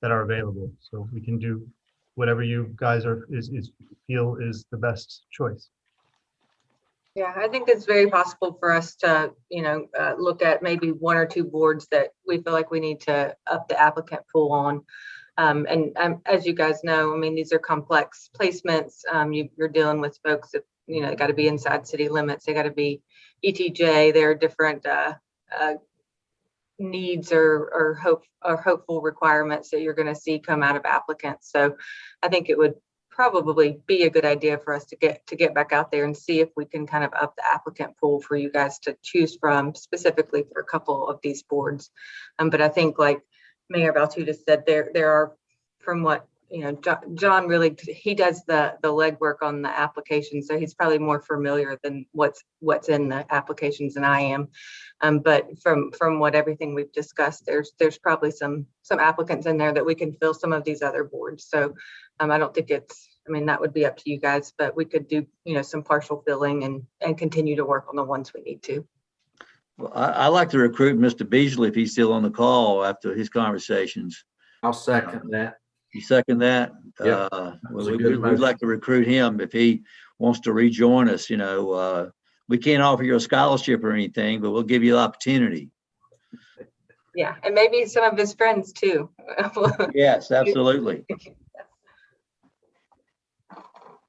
that are available. So we can do whatever you guys feel is the best choice. Yeah, I think it's very possible for us to, look at maybe 1 or 2 boards that we feel like we need to up the applicant pool on. And as you guys know, I mean, these are complex placements. You're dealing with folks they got to be inside city limits. They got to be ETJ. There are different needs or hopeful requirements that you're going to see come out of applicants. So I think it would probably be a good idea for us to get back out there and see if we can kind of up the applicant pool for you guys to choose from, specifically for a couple of these boards. But I think, like Mayor Valtuda said, there are, from what John really, he does the legwork on the application, so he's probably more familiar than what's in the applications than I am. But from what everything we've discussed, there's probably some applicants in there that we can fill some of these other boards. So I don't think that would be up to you guys, but we could do some partial filling and continue to work on the ones we need to. Well, I like to recruit Mr. Beasley if he's still on the call after his conversations. I'll second that. You second that? Yep. We'd like to recruit him if he wants to rejoin us. We can't offer you a scholarship or anything, but we'll give you the opportunity. Yeah, and maybe some of his friends too. Yes, absolutely.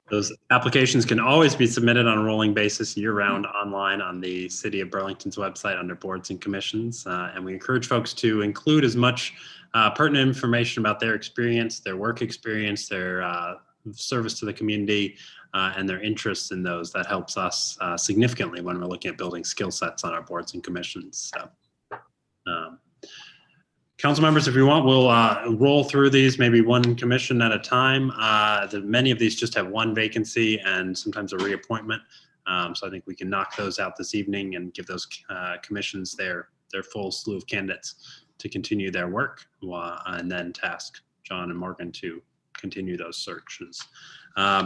Those applications can always be submitted on a rolling basis year-round online on the City of Burlington's website under boards and commissions. And we encourage folks to include as much pertinent information about their experience, their work experience, their service to the community, and their interests in those. That helps us significantly when we're looking at building skill sets on our boards and commissions. So, council members, if you want, we'll roll through these, maybe one commission at a time. Many of these just have one vacancy and sometimes a reappointment. So I think we can knock those out this evening and give those commissions their full slew of candidates to continue their work, and then task John and Morgan to continue those searches.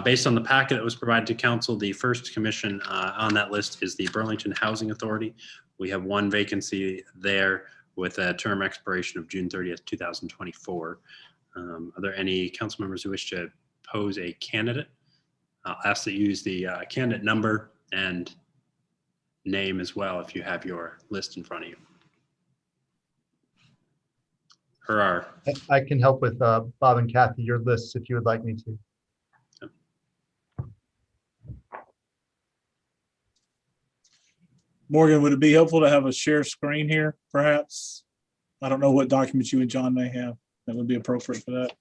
Based on the packet that was provided to council, the first commission on that list is the Burlington Housing Authority. We have one vacancy there with a term expiration of June 30th, 2024. Are there any council members who wish to pose a candidate? I'll ask that you use the candidate number and name as well if you have your list in front of you. I can help with Bob and Kathy, your lists if you would like me to. Morgan, would it be helpful to have a share screen here, perhaps? I don't know what documents you and John may have that would be appropriate for that.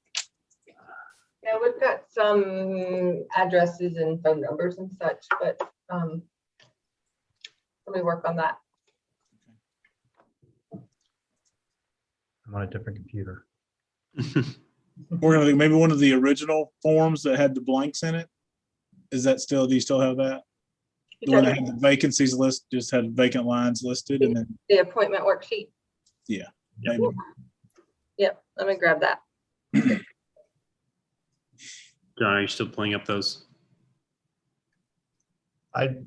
Yeah, we've got some addresses and phone numbers and such, but let me work on that. I'm on a different computer. Morgan, I think maybe one of the original forms that had the blanks in it. Is that still, do you still have that? The one that had the vacancies list, just had vacant lines listed, and then the appointment worksheet. Yeah. Maybe. Yep. Let me grab that. John, are you still pulling up those? I'm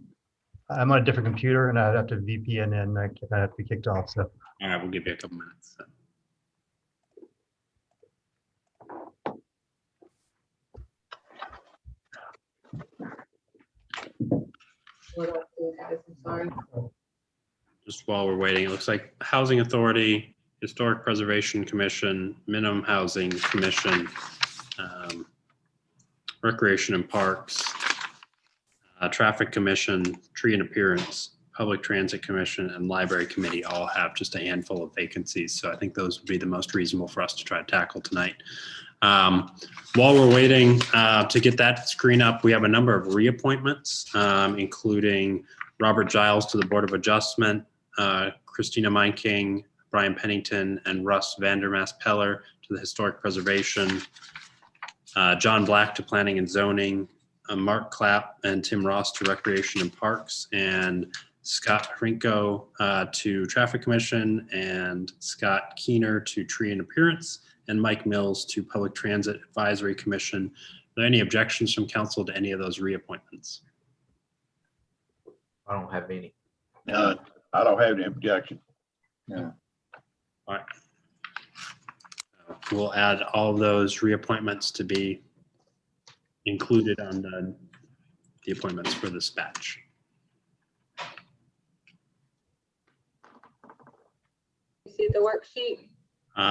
on a different computer and I'd have to VPN in. I have to be kicked off. So. All right, we'll give you a couple minutes. What do I do, guys? I'm sorry. Just while we're waiting, it looks like Housing Authority, Historic Preservation Commission, Minimum Housing Commission, Recreation and Parks, Traffic Commission, Tree and Appearance, Public Transit Commission, and Library Committee all have just a handful of vacancies. So I think those would be the most reasonable for us to try to tackle tonight. While we're waiting to get that screen up, we have a number of reappointments, including Robert Giles to the Board of Adjustment, Christina Meinking, Brian Pennington, and Russ Vandermaas Peller to the Historic Preservation, John Black to Planning and Zoning, Mark Clapp and Tim Ross to Recreation and Parks, and Scott Hrinko to Traffic Commission, and Scott Keener to Tree and Appearance, and Mike Mills to Public Transit Advisory Commission. Are there any objections from council to any of those reappointments? I don't have any. I don't have any objection. No. All right. We'll add all of those reappointments to be included on the appointments for this batch. You see the worksheet?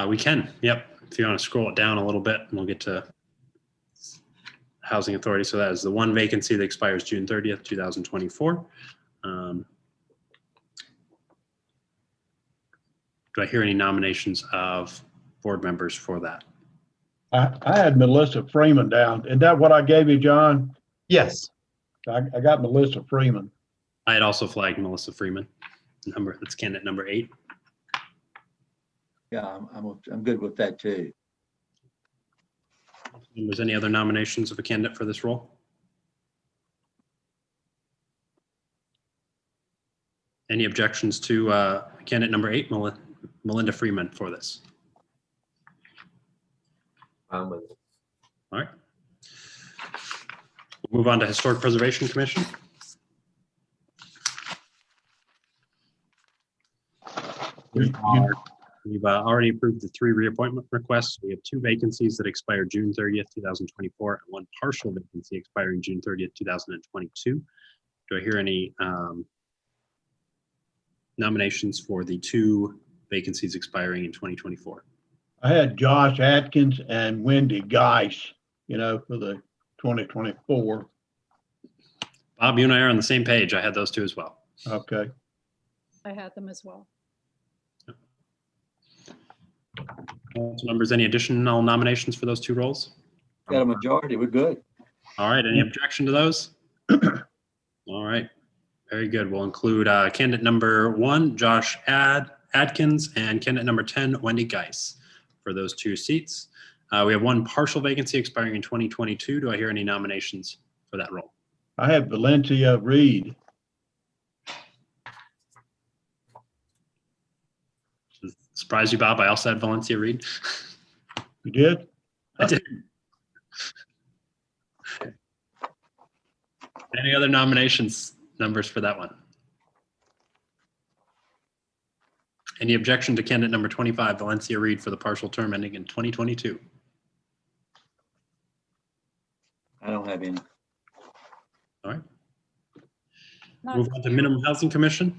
We can, yep. If you want to scroll it down a little bit, we'll get to Housing Authority. So that is the one vacancy that expires June 30th, 2024. Do I hear any nominations of board members for that? I had Melissa Freeman down. Is that what I gave you, John? Yes. I got Melissa Freeman. I had also flagged Melissa Freeman. That's candidate number 8. Yeah, I'm good with that too. Was any other nominations of a candidate for this role? Any objections to candidate number 8, Melinda Freeman, for this? I'm with it. All right. We'll move on to Historic Preservation Commission. We've already approved the 3 reappointment requests. We have 2 vacancies that expire June 30th, 2024, and 1 partial vacancy expiring June 30th, 2022. Do I hear any nominations for the 2 vacancies expiring in 2024? I had Josh Atkins and Wendy Geis, for the 2024. Bob, you and I are on the same page. I had those 2 as well. Okay. I had them as well. Council members, any additional nominations for those 2 roles? Got a majority, we're good. All right, any objection to those? All right, very good. We'll include candidate number 1, Josh Adkins, and candidate number 10, Wendy Geis, for those 2 seats. We have 1 partial vacancy expiring in 2022. Do I hear any nominations for that role? I have Valencia Reed. Surprise you, Bob. I also had Valencia Reed. You did? I did. Any other nominations numbers for that one? Any objection to candidate number 25, Valencia Reed, for the partial term ending in 2022? I don't have any. All right. Move on to Minimum Housing Commission.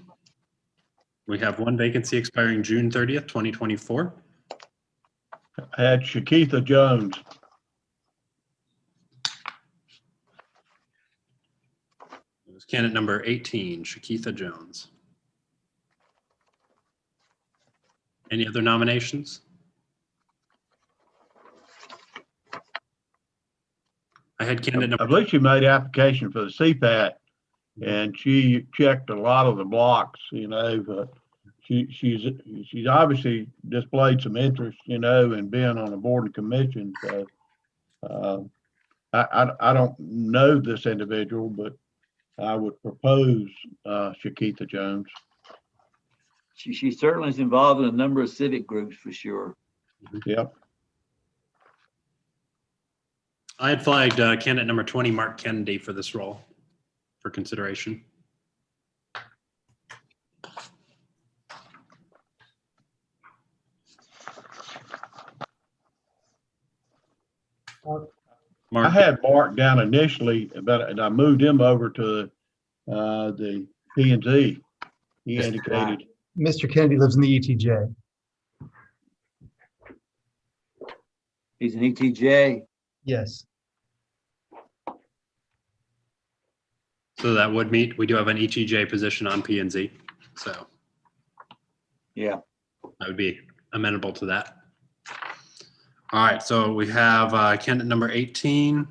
We have 1 vacancy expiring June 30th, 2024. I had Shakitha Jones. It was candidate number 18, Shakitha Jones. Any other nominations? I had candidate number. I believe she made application for the CPAT, and she checked a lot of the blocks, but she's obviously displayed some interest, in being on a board and commission. So I don't know this individual, but I would propose Shakitha Jones. She certainly is involved in a number of civic groups for sure. Yep. I had flagged candidate number 20, Mark Kennedy, for this role for consideration. I had Mark down initially, but I moved him over to the P&Z. He indicated. Mr. Kennedy lives in the ETJ. He's an ETJ. Yes. So that would meet. We do have an ETJ position on P&Z. So yeah, I would be amenable to that. All right, so we have candidate number 18,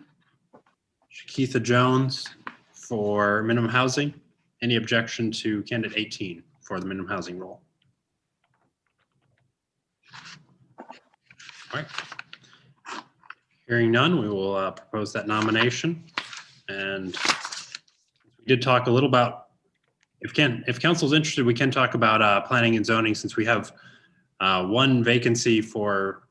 Shakitha Jones, for minimum housing. Any objection to candidate 18 for the minimum housing role? All right. Hearing none, we will propose that nomination. And we did talk a little about, if council's interested, we can talk about planning and zoning, since we have 1 vacancy for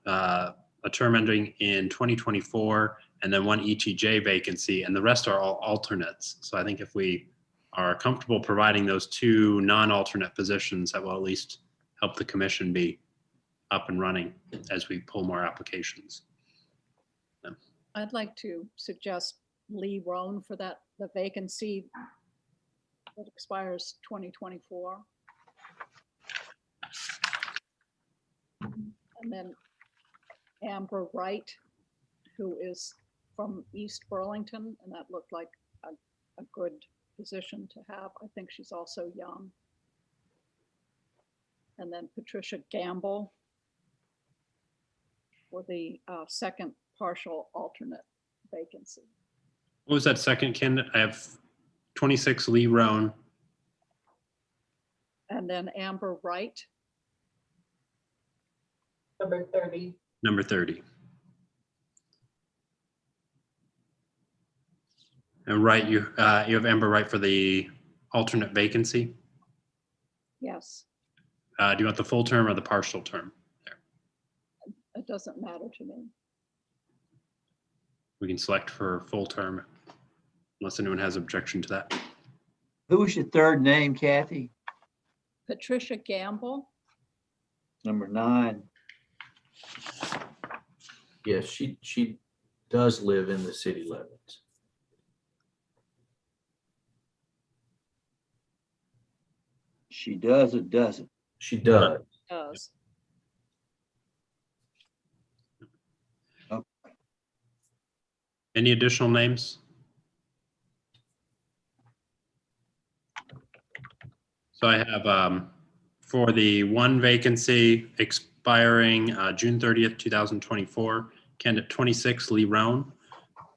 a term ending in 2024, and then 1 ETJ vacancy, and the rest are all alternates. So I think if we are comfortable providing those 2 non-alternate positions, that will at least help the commission be up and running as we pull more applications. I'd like to suggest Lee Roan for the vacancy that expires 2024. And then Amber Wright, who is from East Burlington, and that looked like a good position to have. I think she's also young. And then Patricia Gamble for the second partial alternate vacancy. What was that second candidate? I have 26 Lee Roan. And then Amber Wright. Number 30. Number 30. And Wright, you have Amber Wright for the alternate vacancy. Yes, Do you want the full term or the partial term? it doesn't matter to me. We can select for full term unless anyone has objection to that. Who was your third name, Kathy? Patricia Gamble. Number 9. Yes, she does live in the city limits. She does or doesn't? She does. Does. Any additional names? So I have for the one vacancy expiring June 30th, 2024, candidate 26 Lee Roan.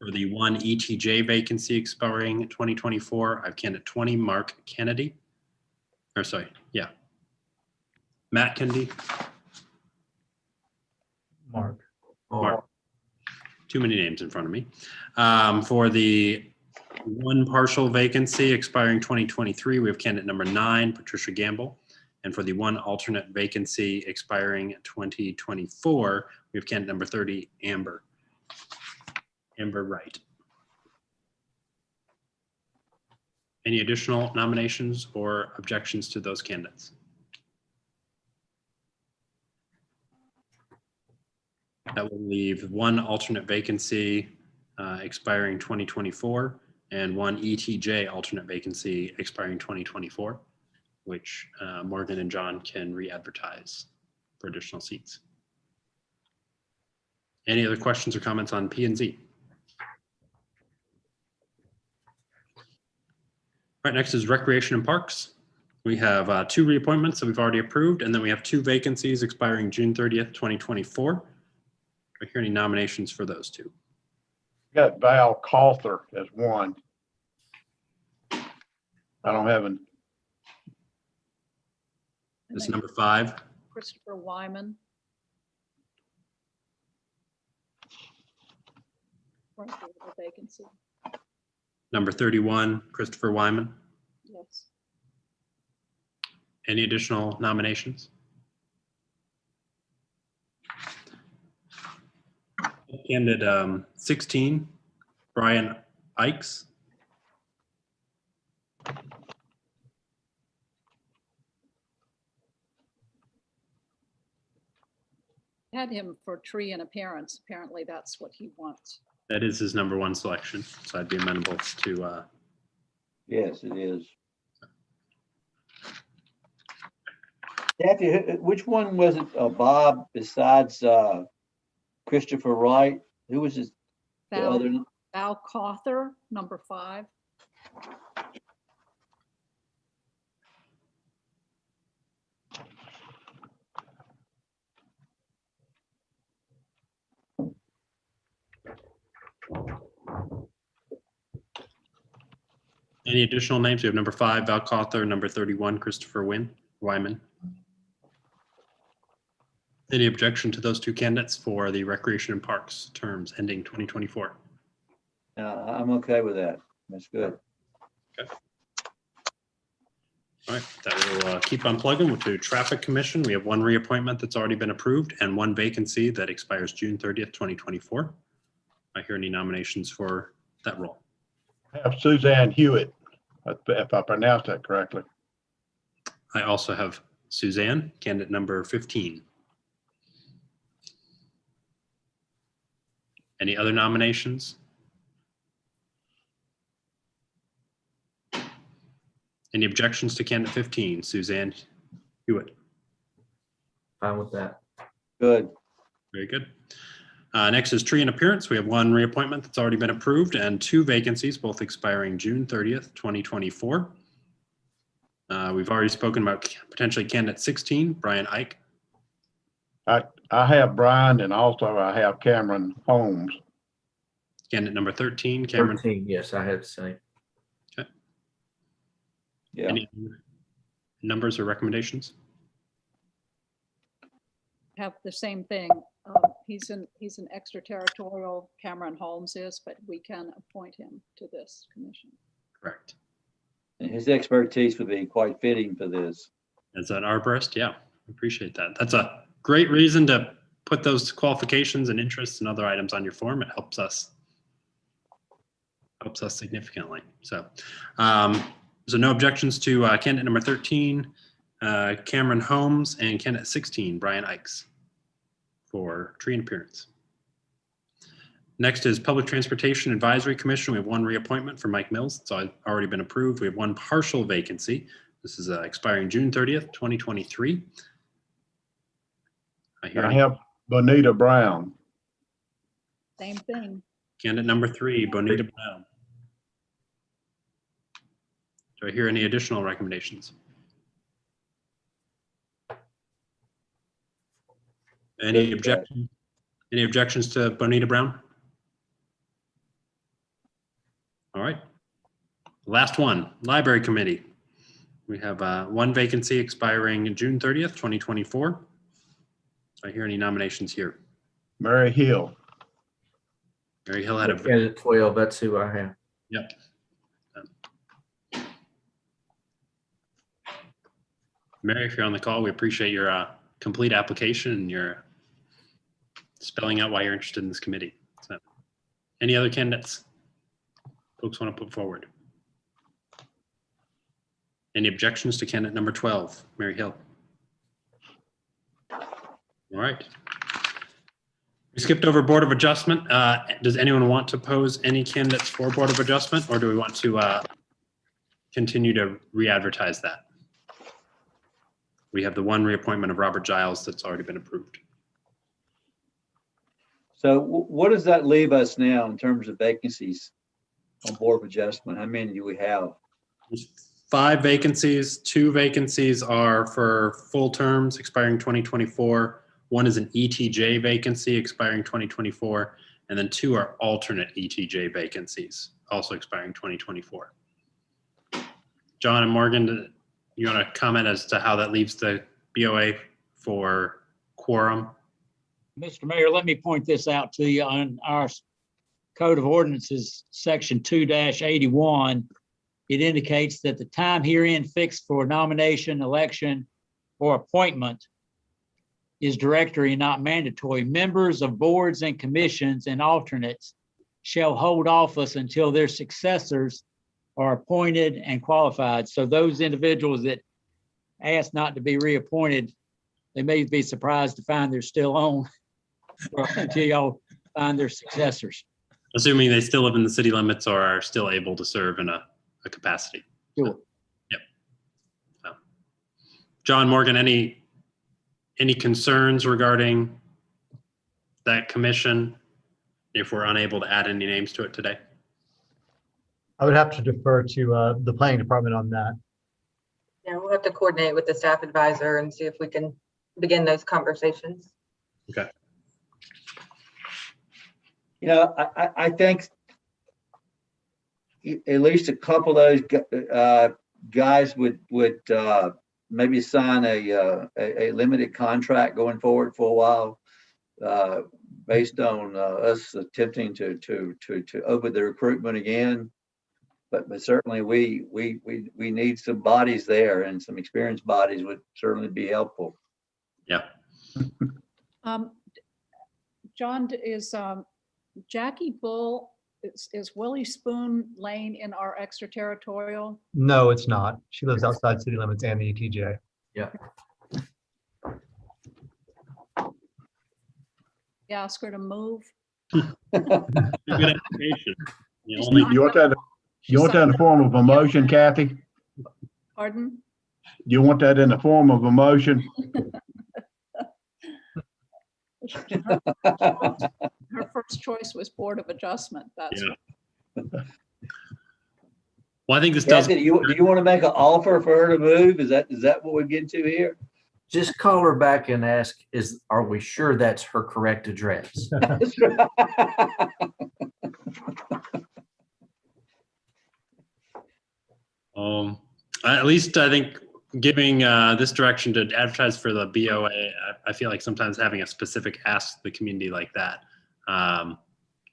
For the one ETJ vacancy expiring 2024, I have candidate 20 Mark Kennedy. Or sorry, yeah. Matt Kennedy. Mark. Mark. Too many names in front of me. For the one partial vacancy expiring 2023, we have candidate number 9, Patricia Gamble. And for the one alternate vacancy expiring 2024, we have candidate number 30, Amber Wright. Any additional nominations or objections to those candidates? That will leave one alternate vacancy expiring 2024 and one ETJ alternate vacancy expiring 2024, which Morgan and John can re-advertise for additional seats. Any other questions or comments on P and Z? Right, next is Recreation and Parks. We have 2 reappointments that we've already approved, and then we have 2 vacancies expiring June 30th, 2024. Do I hear any nominations for those 2? Got Val Cawthor as one. I don't have an, And This is then number 5. Christopher Wyman. For the vacancy, Number 31, Christopher Wyman. yes. Any additional nominations? Candidate 16, Brian Ikes. Had him for tree and appearance. Apparently that's what he wants. That is his number 1 selection, so I'd be amenable to. Yes, it is. Kathy, which one was it, Bob, besides Christopher Wright? Who was his, the other? Val Cawthor, number 5. Any additional names? We have number 5, Val Cawthor, number 31, Christopher Wyman. Any objection to those 2 candidates for the Recreation and Parks terms ending 2024? I'm okay with that. That's good. Okay. All right, that will keep on plugging to Traffic Commission. We have 1 reappointment that's already been approved and 1 vacancy that expires June 30th, 2024. I hear any nominations for that role? I have Suzanne Hewitt, if I pronounced that correctly. I also have Suzanne, candidate number 15. Any other nominations? Any objections to candidate 15, Suzanne Hewitt? Fine with that. Good. Very good. Next is tree and appearance. We have one reappointment that's already been approved and two vacancies, both expiring June 30th, 2024. We've already spoken about potentially candidate 16, Brian Ike. I have Brian and also I have Cameron Holmes. Candidate number 13, Cameron. 13, yes, I had the same. Yeah. Any numbers or recommendations? Have the same thing. He's an extraterritorial, Cameron Holmes is, but we can appoint him to this commission. Correct. And his expertise would be quite fitting for this. As an arborist, yeah, appreciate that. That's a great reason to put those qualifications and interests and other items on your form. It helps us significantly. So, so no objections to candidate number 13, Cameron Holmes, and candidate 16, Brian Ikes, for tree and appearance. Next is Public Transportation Advisory Commission. We have one reappointment for Mike Mills. It's already been approved. We have one partial vacancy. This is expiring June 30th, 2023. I have Bonita Brown. Same thing. Candidate number 3, Bonita Brown. Do I hear any additional recommendations? Any objections to Bonita Brown? All right. Last one, Library Committee. We have one vacancy expiring June 30th, 2024. Do I hear any nominations here? Mary Hill. Mary Hill had a. Candidate 12, that's who I have. Yep. Mary, if you're on the call, we appreciate your complete application and your spelling out why you're interested in this committee. So, any other candidates folks want to put forward? Any objections to candidate number 12, Mary Hill? All right. We skipped over Board of Adjustment. Does anyone want to pose any candidates for Board of Adjustment, or do we want to continue to re-advertise that? We have the one reappointment of Robert Giles that's already been approved. So what does that leave us now in terms of vacancies on Board of Adjustment? How many do we have? There's 5 vacancies. 2 vacancies are for full terms expiring 2024. One is an ETJ vacancy expiring 2024, and then 2 are alternate ETJ vacancies, also expiring 2024. John and Morgan, you want to comment as to how that leaves the BOA for quorum? Mr. Mayor, let me point this out to you on our Code of Ordinances, Section 2-81. It indicates that the time herein fixed for nomination, election, or appointment is directory, not mandatory. Members of boards and commissions and alternates shall hold office until their successors are appointed and qualified. So those individuals that ask not to be reappointed, they may be surprised to find they're still on until y'all find their successors. Assuming they still live in the city limits or are still able to serve in a capacity. Sure. Yep. So, John, Morgan, any concerns regarding that commission if we're unable to add any names to it today? I would have to defer to the planning department on that. Yeah, we'll have to coordinate with the staff advisor and see if we can begin those conversations. Okay. You know, I think at least a couple of those guys would maybe sign a limited contract going forward for a while, based on us attempting to open the recruitment again. But certainly we need some bodies there, and some experienced bodies would certainly be helpful. Yeah. John, is Jackie Bull, is Willie Spoon Lane in our extraterritorial? No, it's not. She lives outside city limits and the ETJ. Yeah. Ask her to move. Good application. You want that in the form of a motion, Kathy? Pardon? You want that in the form of a motion? her first choice was Board of Adjustment. That's Yeah. Well, I think this does. Kathy, do you want to make an offer for her to move? Is that what we're getting to here? Just call her back and ask, are we sure that's her correct address? That's right. At least I think giving this direction to advertise for the BOA, I feel like sometimes having a specific ask to the community like that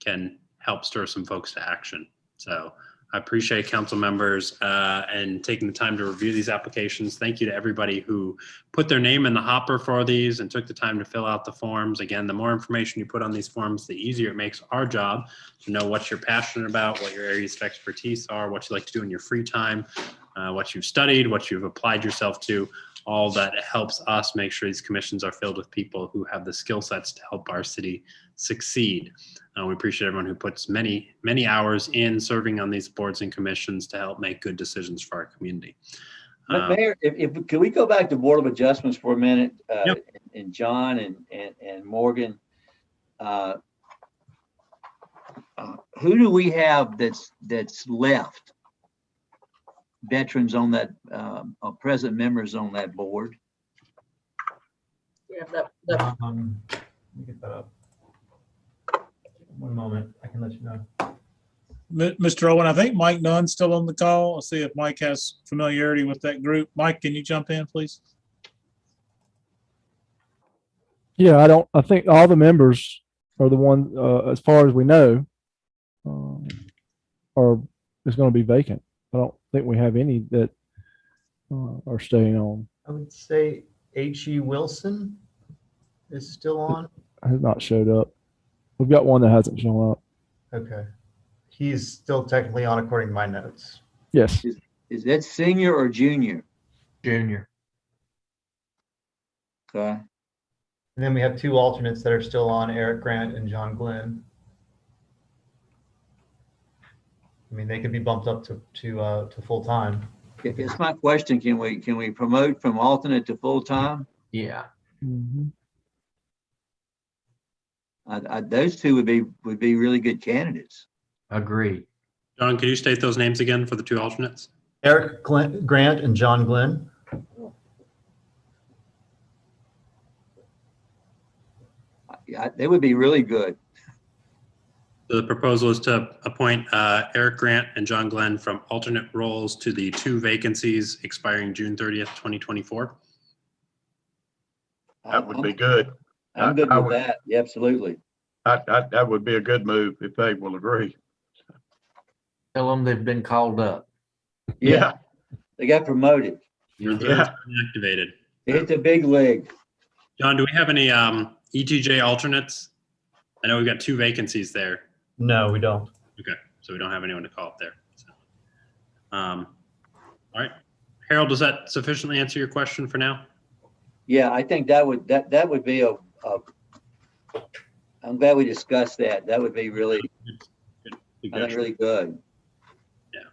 can help stir some folks to action. So I appreciate council members and taking the time to review these applications. Thank you to everybody who put their name in the hopper for these and took the time to fill out the forms. Again, the more information you put on these forms, the easier it makes our job to know what you're passionate about, what your areas of expertise are, what you like to do in your free time, what you've studied, what you've applied yourself to. All that helps us make sure these commissions are filled with people who have the skill sets to help our city succeed. We appreciate everyone who puts many, many hours in serving on these boards and commissions to help make good decisions for our community. Mayor, if can we go back to Board of Adjustments for a minute? Yep. And John and Morgan, who do we have that's left? Veterans on that, or present members on that board? Yeah, Let me get that up. One moment, I can let you know. Mr. Owen, I think Mike Nunn's still on the call. I'll see if Mike has familiarity with that group. Mike, can you jump in, please? Yeah, I think all the members are the one, as far as we know, is going to be vacant. I don't think we have any that are staying on. I would say H.E. Wilson is still on. Has not showed up. We've got one that hasn't shown up. Okay. He's still technically on according to my notes. Yes. Is that senior or junior? Junior. Okay. And then we have two alternates that are still on, Eric Grant and John Glenn. I mean, they could be bumped up to full time. It's my question. Can we promote from alternate to full time? Yeah. Mm-hmm. Those two would be really good candidates. Agreed. John, could you state those names again for the two alternates? Eric Grant and John Glenn. Yeah, they would be really good. The proposal is to appoint Eric Grant and John Glenn from alternate roles to the two vacancies expiring June 30th, 2024. That would be good. I'm good with that. Yeah, absolutely. That would be a good move if they will agree. Tell them they've been called up. Yeah. They got promoted. Yeah. Activated. They hit the big league. John, do we have any ETJ alternates? I know we've got two vacancies there. No, we don't. Okay, so we don't have anyone to call up there. So, all right, Harold, does that sufficiently answer your question for now? Yeah, I think that would be I'm glad we discussed that. That would be really, I think really good. Yeah.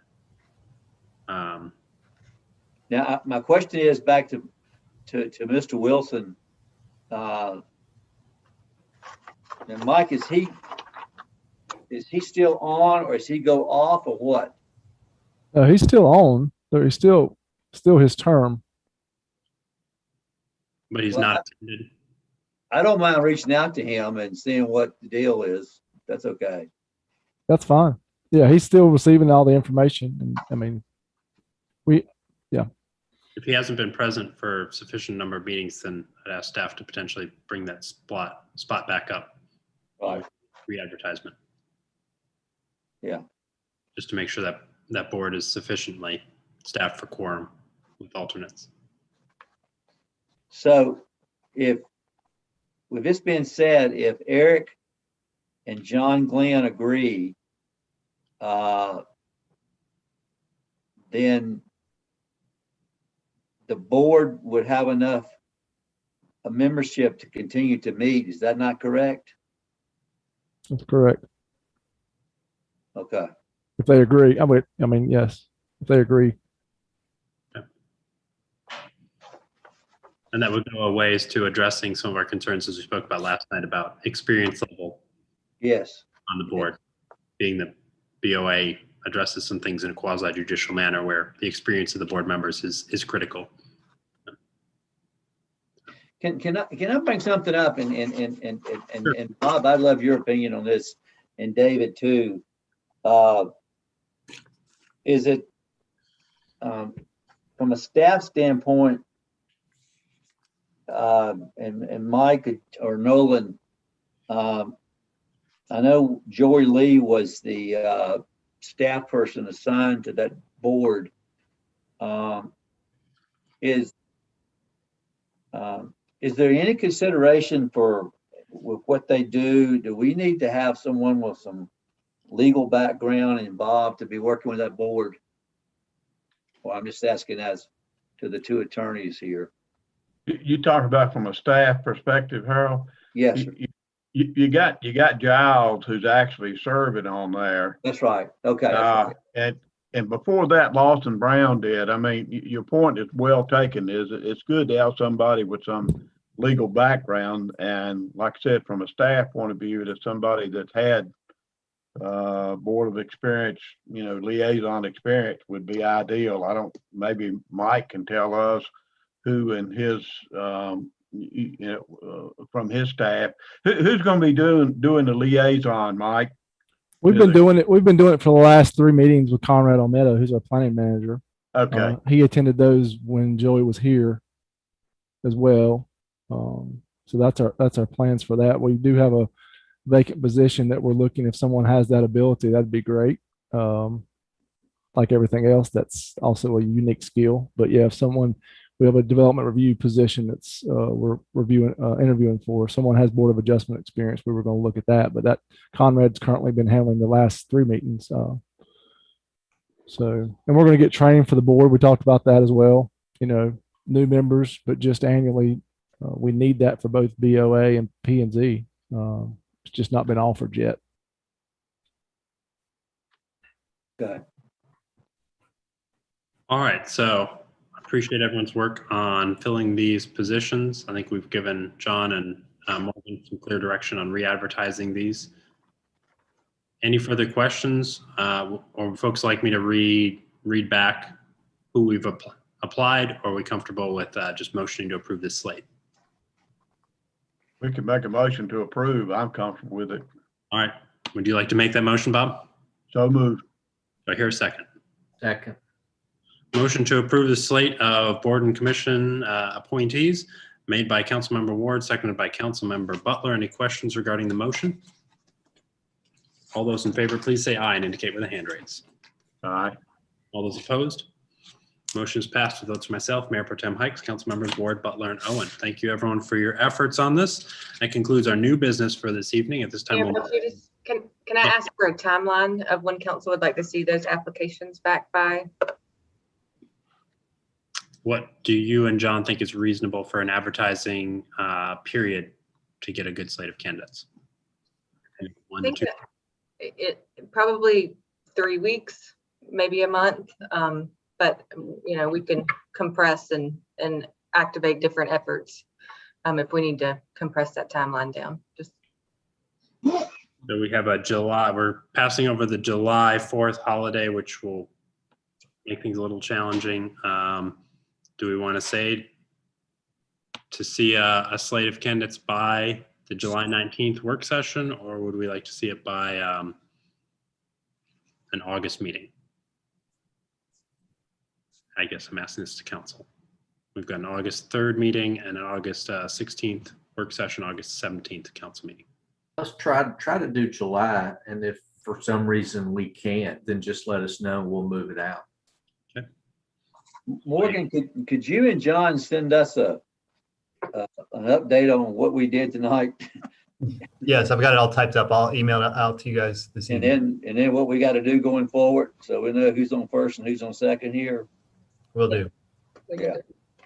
Now, my question is back to Mr. Wilson. And Mike, is he still on, or is he go off, or what? He's still on. He's still his term. But he's not attended. I don't mind reaching out to him and seeing what the deal is. That's okay. That's fine. Yeah, he's still receiving all the information. And I mean, If he hasn't been present for sufficient number of meetings, then I'd ask staff to potentially bring that spot back up. Right. Re-advertisement. Yeah. Just to make sure that that board is sufficiently staffed for quorum with alternates. So with this being said, if Eric and John Glenn agree, then the board would have enough a membership to continue to meet. Is that not correct? that's correct. Okay. If they agree, yes, if they agree. And that would go a ways to addressing some of our concerns, as we spoke about last night, about experience level Yes. on the board, being the BOA addresses some things in a quasi judicial manner where the experience of the board members is critical. Can I bring something up and Bob, I'd love your opinion on this, and David too. Is it from a staff standpoint, and Mike or Nolan, I know Joy Lee was the staff person assigned to that board. Is there any consideration for with what they do? Do we need to have someone with some legal background involved to be working with that board? Well, I'm just asking as to the two attorneys here. You talk about from a staff perspective, Harold? Yes. You got Giles who's actually serving on there. That's right. Okay. That's right. And before that, Lawson Brown did. I mean, your point is well taken. It's good to have somebody with some legal background, and like I said, from a staff point of view, that somebody that's had board of experience, liaison experience would be ideal. Maybe Mike can tell us who in his from his staff who's going to be doing the liaison, Mike. We've been doing it. We've been doing it for the last 3 meetings with Conrad Olmedo, who's our planning manager. Okay. He attended those when Joey was here as well. So that's our plans for that. We do have a vacant position that we're looking, if someone has that ability, that'd be great. Like everything else, that's also a unique skill. But yeah, if we have a development review position that's we're interviewing for. Someone has board of adjustment experience. We were going to look at that, but that Conrad's currently been handling the last 3 meetings. And we're going to get training for the board. We talked about that as well. New members, but just annually, we need that for both BOA and P&Z. It's just not been offered yet. Okay. All right, so I appreciate everyone's work on filling these positions. I think we've given John and Morgan some clear direction on re-advertising these. Any further questions, or folks like me to read back who we've applied, or are we comfortable with just motioning to approve this slate? We can make a motion to approve. I'm comfortable with it. All right. Would you like to make that motion, Bob? So moved. Do I hear a second? Second. Motion to approve the slate of board and commission appointees made by Councilmember Ward, seconded by Councilmember Butler. Any questions regarding the motion? All those in favor, please say aye and indicate with a hand raise. Aye. All those opposed? Motion is passed with votes for myself, Mayor Pro Tem Hikes, Councilmembers Ward, Butler, and Owen. Thank you, everyone, for your efforts on this. That concludes our new business for this evening. At this time, Can I ask for a timeline of when council would like to see those applications back by? what do you and John think is reasonable for an advertising period to get a good slate of candidates? I think it probably 3 weeks, maybe a month. But we can compress and activate different efforts if we need to compress that timeline down. So we have we're passing over the July 4th holiday, which will make things a little challenging. Do we want to say to see a slate of candidates by the July 19th work session, or would we like to see it by an August meeting? I guess I'm asking this to council. We've got an August 3rd meeting and an August 16th work session, August 17th council meeting. Let's try to do July, and if for some reason we can't, then just let us know. We'll move it out. Okay. Morgan, could you and John send us an update on what we did tonight? Yes, I've got it all typed up. I'll email it out to you guys this evening. And then what we got to do going forward, so we know who's on first and who's on second here. Will do. Yeah.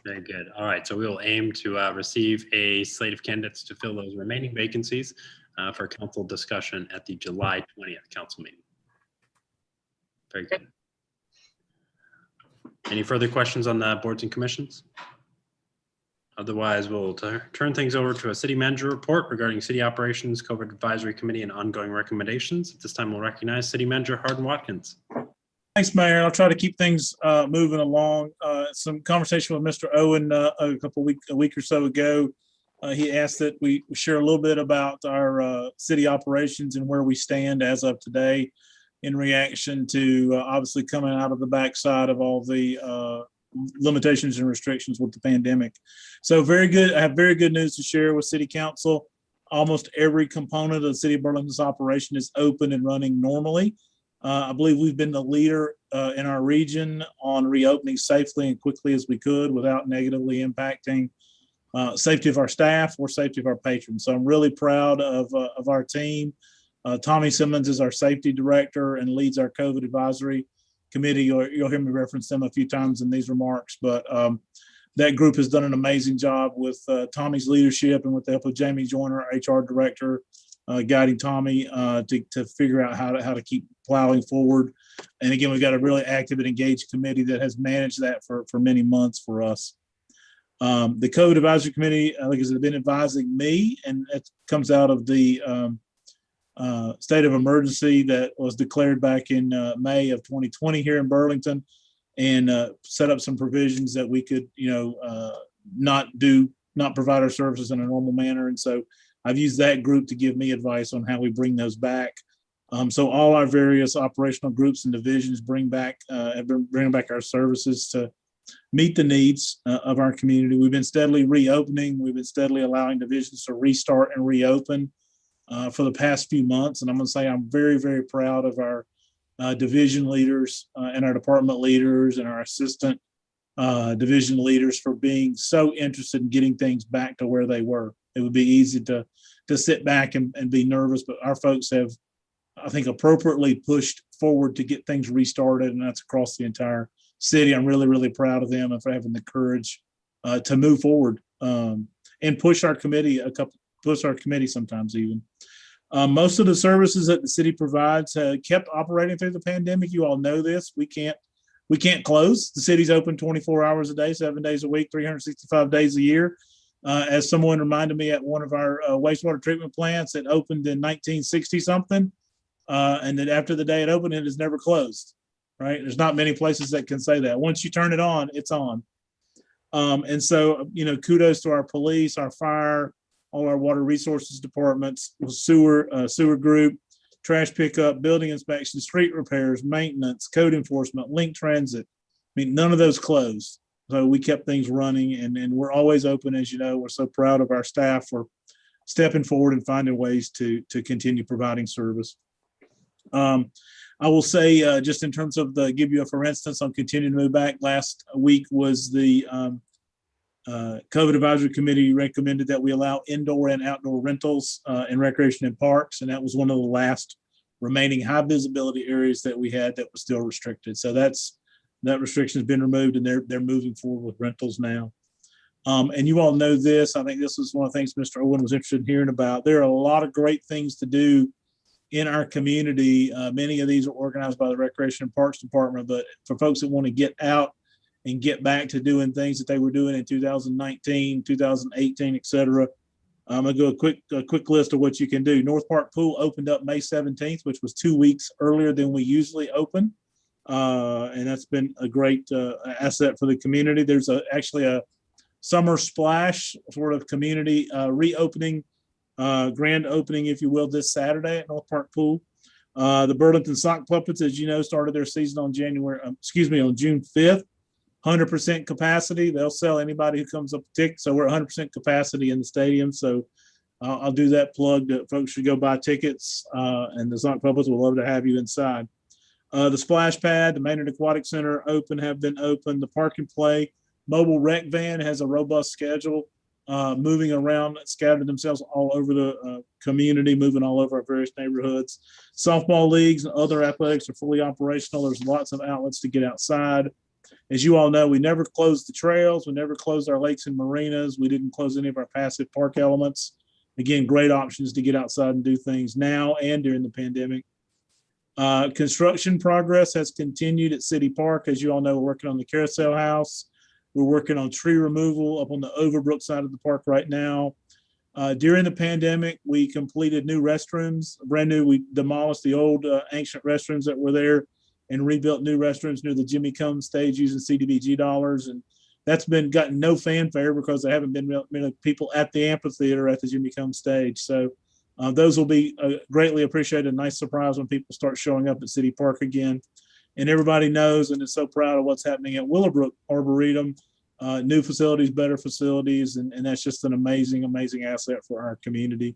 Very good. All right. So we will aim to receive a slate of candidates to fill those remaining vacancies for council discussion at the July 20th council meeting. Very good. Any further questions on the boards and commissions? Otherwise, we'll turn things over to a city manager report regarding city operations, COVID advisory committee, and ongoing recommendations. At this time, we'll recognize City Manager Hardin Watkins. Thanks, Mayor. I'll try to keep things moving along. Some conversation with Mr. Owen a week or so ago. He asked that we share a little bit about our city operations and where we stand as of today in reaction to obviously coming out of the backside of all the limitations and restrictions with the pandemic. So very good. I have very good news to share with City Council. Almost every component of the City of Burlington's operation is open and running normally. I believe we've been the leader in our region on reopening safely and quickly as we could without negatively impacting safety of our staff or safety of our patrons. So I'm really proud of our team. Tommy Simmons is our safety director and leads our COVID advisory committee. You'll hear me reference them a few times in these remarks, but that group has done an amazing job with Tommy's leadership and with the help of Jamie Joyner, our HR director, guiding Tommy to figure out how to keep plowing forward. And again, we've got a really active and engaged committee that has managed that for many months for us. The COVID advisory committee, like I said, has been advising me, and it comes out of the state of emergency that was declared back in May of 2020 here in Burlington, and set up some provisions that we could, not provide our services in a normal manner. And so I've used that group to give me advice on how we bring those back. So all our various operational groups and divisions bring back our services to meet the needs of our community. We've been steadily reopening. We've been steadily allowing divisions to restart and reopen for the past few months. And I'm going to say I'm very, very proud of our division leaders and our department leaders and our assistant division leaders for being so interested in getting things back to where they were. It would be easy to sit back and be nervous, but our folks have, I think, appropriately pushed forward to get things restarted, and that's across the entire city. I'm really, really proud of them and for having the courage to move forward and push our committee sometimes even. Most of the services that the city provides kept operating through the pandemic. You all know this. We can't close. The city's open 24 hours a day, 7 days a week, 365 days a year. As someone reminded me at one of our wastewater treatment plants, it opened in 1960 something. And then after the day it opened, it has never closed, right? There's not many places that can say that. Once you turn it on, it's on. And so, kudos to our police, our fire, all our water resources departments, sewer group, trash pickup, building inspection, street repairs, maintenance, code enforcement, link transit. I mean, none of those closed. So we kept things running, and we're always open. As you know, we're so proud of our staff for stepping forward and finding ways to continue providing service. I will say, just in terms of give you a for instance on continuing to move back, last week was the COVID advisory committee recommended that we allow indoor and outdoor rentals in recreation and parks. And that was one of the last remaining high visibility areas that we had that was still restricted. So that restriction has been removed, and they're moving forward with rentals now. And you all know this. I think this was one of the things Mr. Owen was interested in hearing about. There are a lot of great things to do in our community. Many of these are organized by the Recreation and Parks Department, but for folks that want to get out and get back to doing things that they were doing in 2019, 2018, et cetera, I'm going to go a quick list of what you can do. North Park Pool opened up May 17th, which was 2 weeks earlier than we usually open. And that's been a great asset for the community. There's actually a summer splash sort of community reopening, grand opening, if you will, this Saturday at North Park Pool. The Burlington Sock Puppets, as you know, started their season on June 5th. 100% capacity. They'll sell anybody who comes up a ticket. So we're 100% capacity in the stadium. So I'll do that plug that folks should go buy tickets, and the Sock Puppets will love to have you inside. The Splash Pad, the Maynard Aquatic Center have been open. The Park and Play mobile rec van has a robust schedule, moving around, scattered themselves all over the community, moving all over our various neighborhoods. Softball leagues and other athletics are fully operational. There's lots of outlets to get outside. As you all know, we never closed the trails. We never closed our lakes and marinas. We didn't close any of our passive park elements. Again, great options to get outside and do things now and during the pandemic. Construction progress has continued at City Park. As you all know, we're working on the Carousel House. We're working on tree removal up on the Overbrook side of the park right now. During the pandemic, we completed new restrooms, brand new. We demolished the old ancient restrooms that were there and rebuilt new restrooms near the Jimmy Come stage using CDBG dollars. And that's gotten no fanfare because there haven't been many people at the amphitheater at the Jimmy Come stage. So those will be greatly appreciated. Nice surprise when people start showing up at City Park again. And everybody knows and is so proud of what's happening at Willowbrook Arboretum. New facilities, better facilities, and that's just an amazing, amazing asset for our community.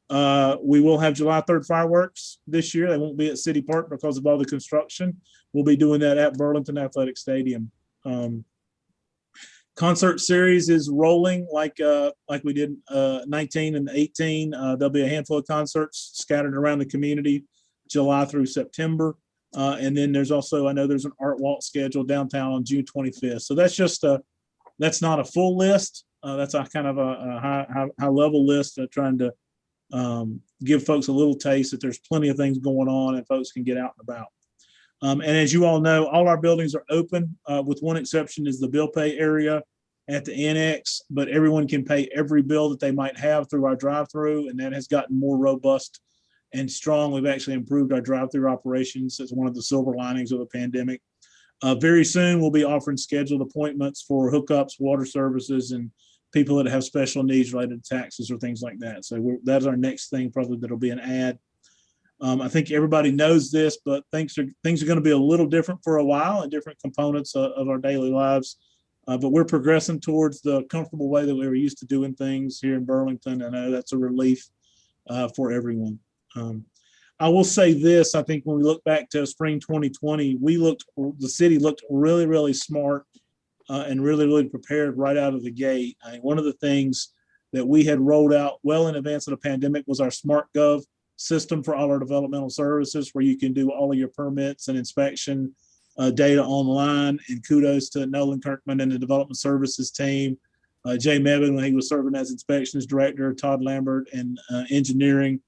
We will have July 3rd fireworks this year. They won't be at City Park because of all the construction. We'll be doing that at Burlington Athletic Stadium. Concert series is rolling like we did 19 and 18. There'll be a handful of concerts scattered around the community, July through September. And then there's also, I know there's an art walk scheduled downtown on June 25th. So that's just that's not a full list. That's a kind of a high level list, trying to give folks a little taste that there's plenty of things going on and folks can get out and about. And as you all know, all our buildings are open, with one exception is the bill pay area at the annex, but everyone can pay every bill that they might have through our drive-through, and that has gotten more robust and strong. We've actually improved our drive-through operations as one of the silver linings of the pandemic. Very soon, we'll be offering scheduled appointments for hookups, water services, and people that have special needs related to taxes or things like that. So that's our next thing, probably that'll be an ad. I think everybody knows this, but things are going to be a little different for a while in different components of our daily lives. But we're progressing towards the comfortable way that we were used to doing things here in Burlington. I know that's a relief for everyone. I will say this, I think when we look back to spring 2020, the city looked really, really smart and really, really prepared right out of the gate. One of the things that we had rolled out well in advance of the pandemic was our SmartGov system for all our developmental services, where you can do all of your permits and inspection data online. And kudos to Nolan Kirkman and the development services team, Jay Mevin when he was serving as inspections director, Todd Lambert and engineering.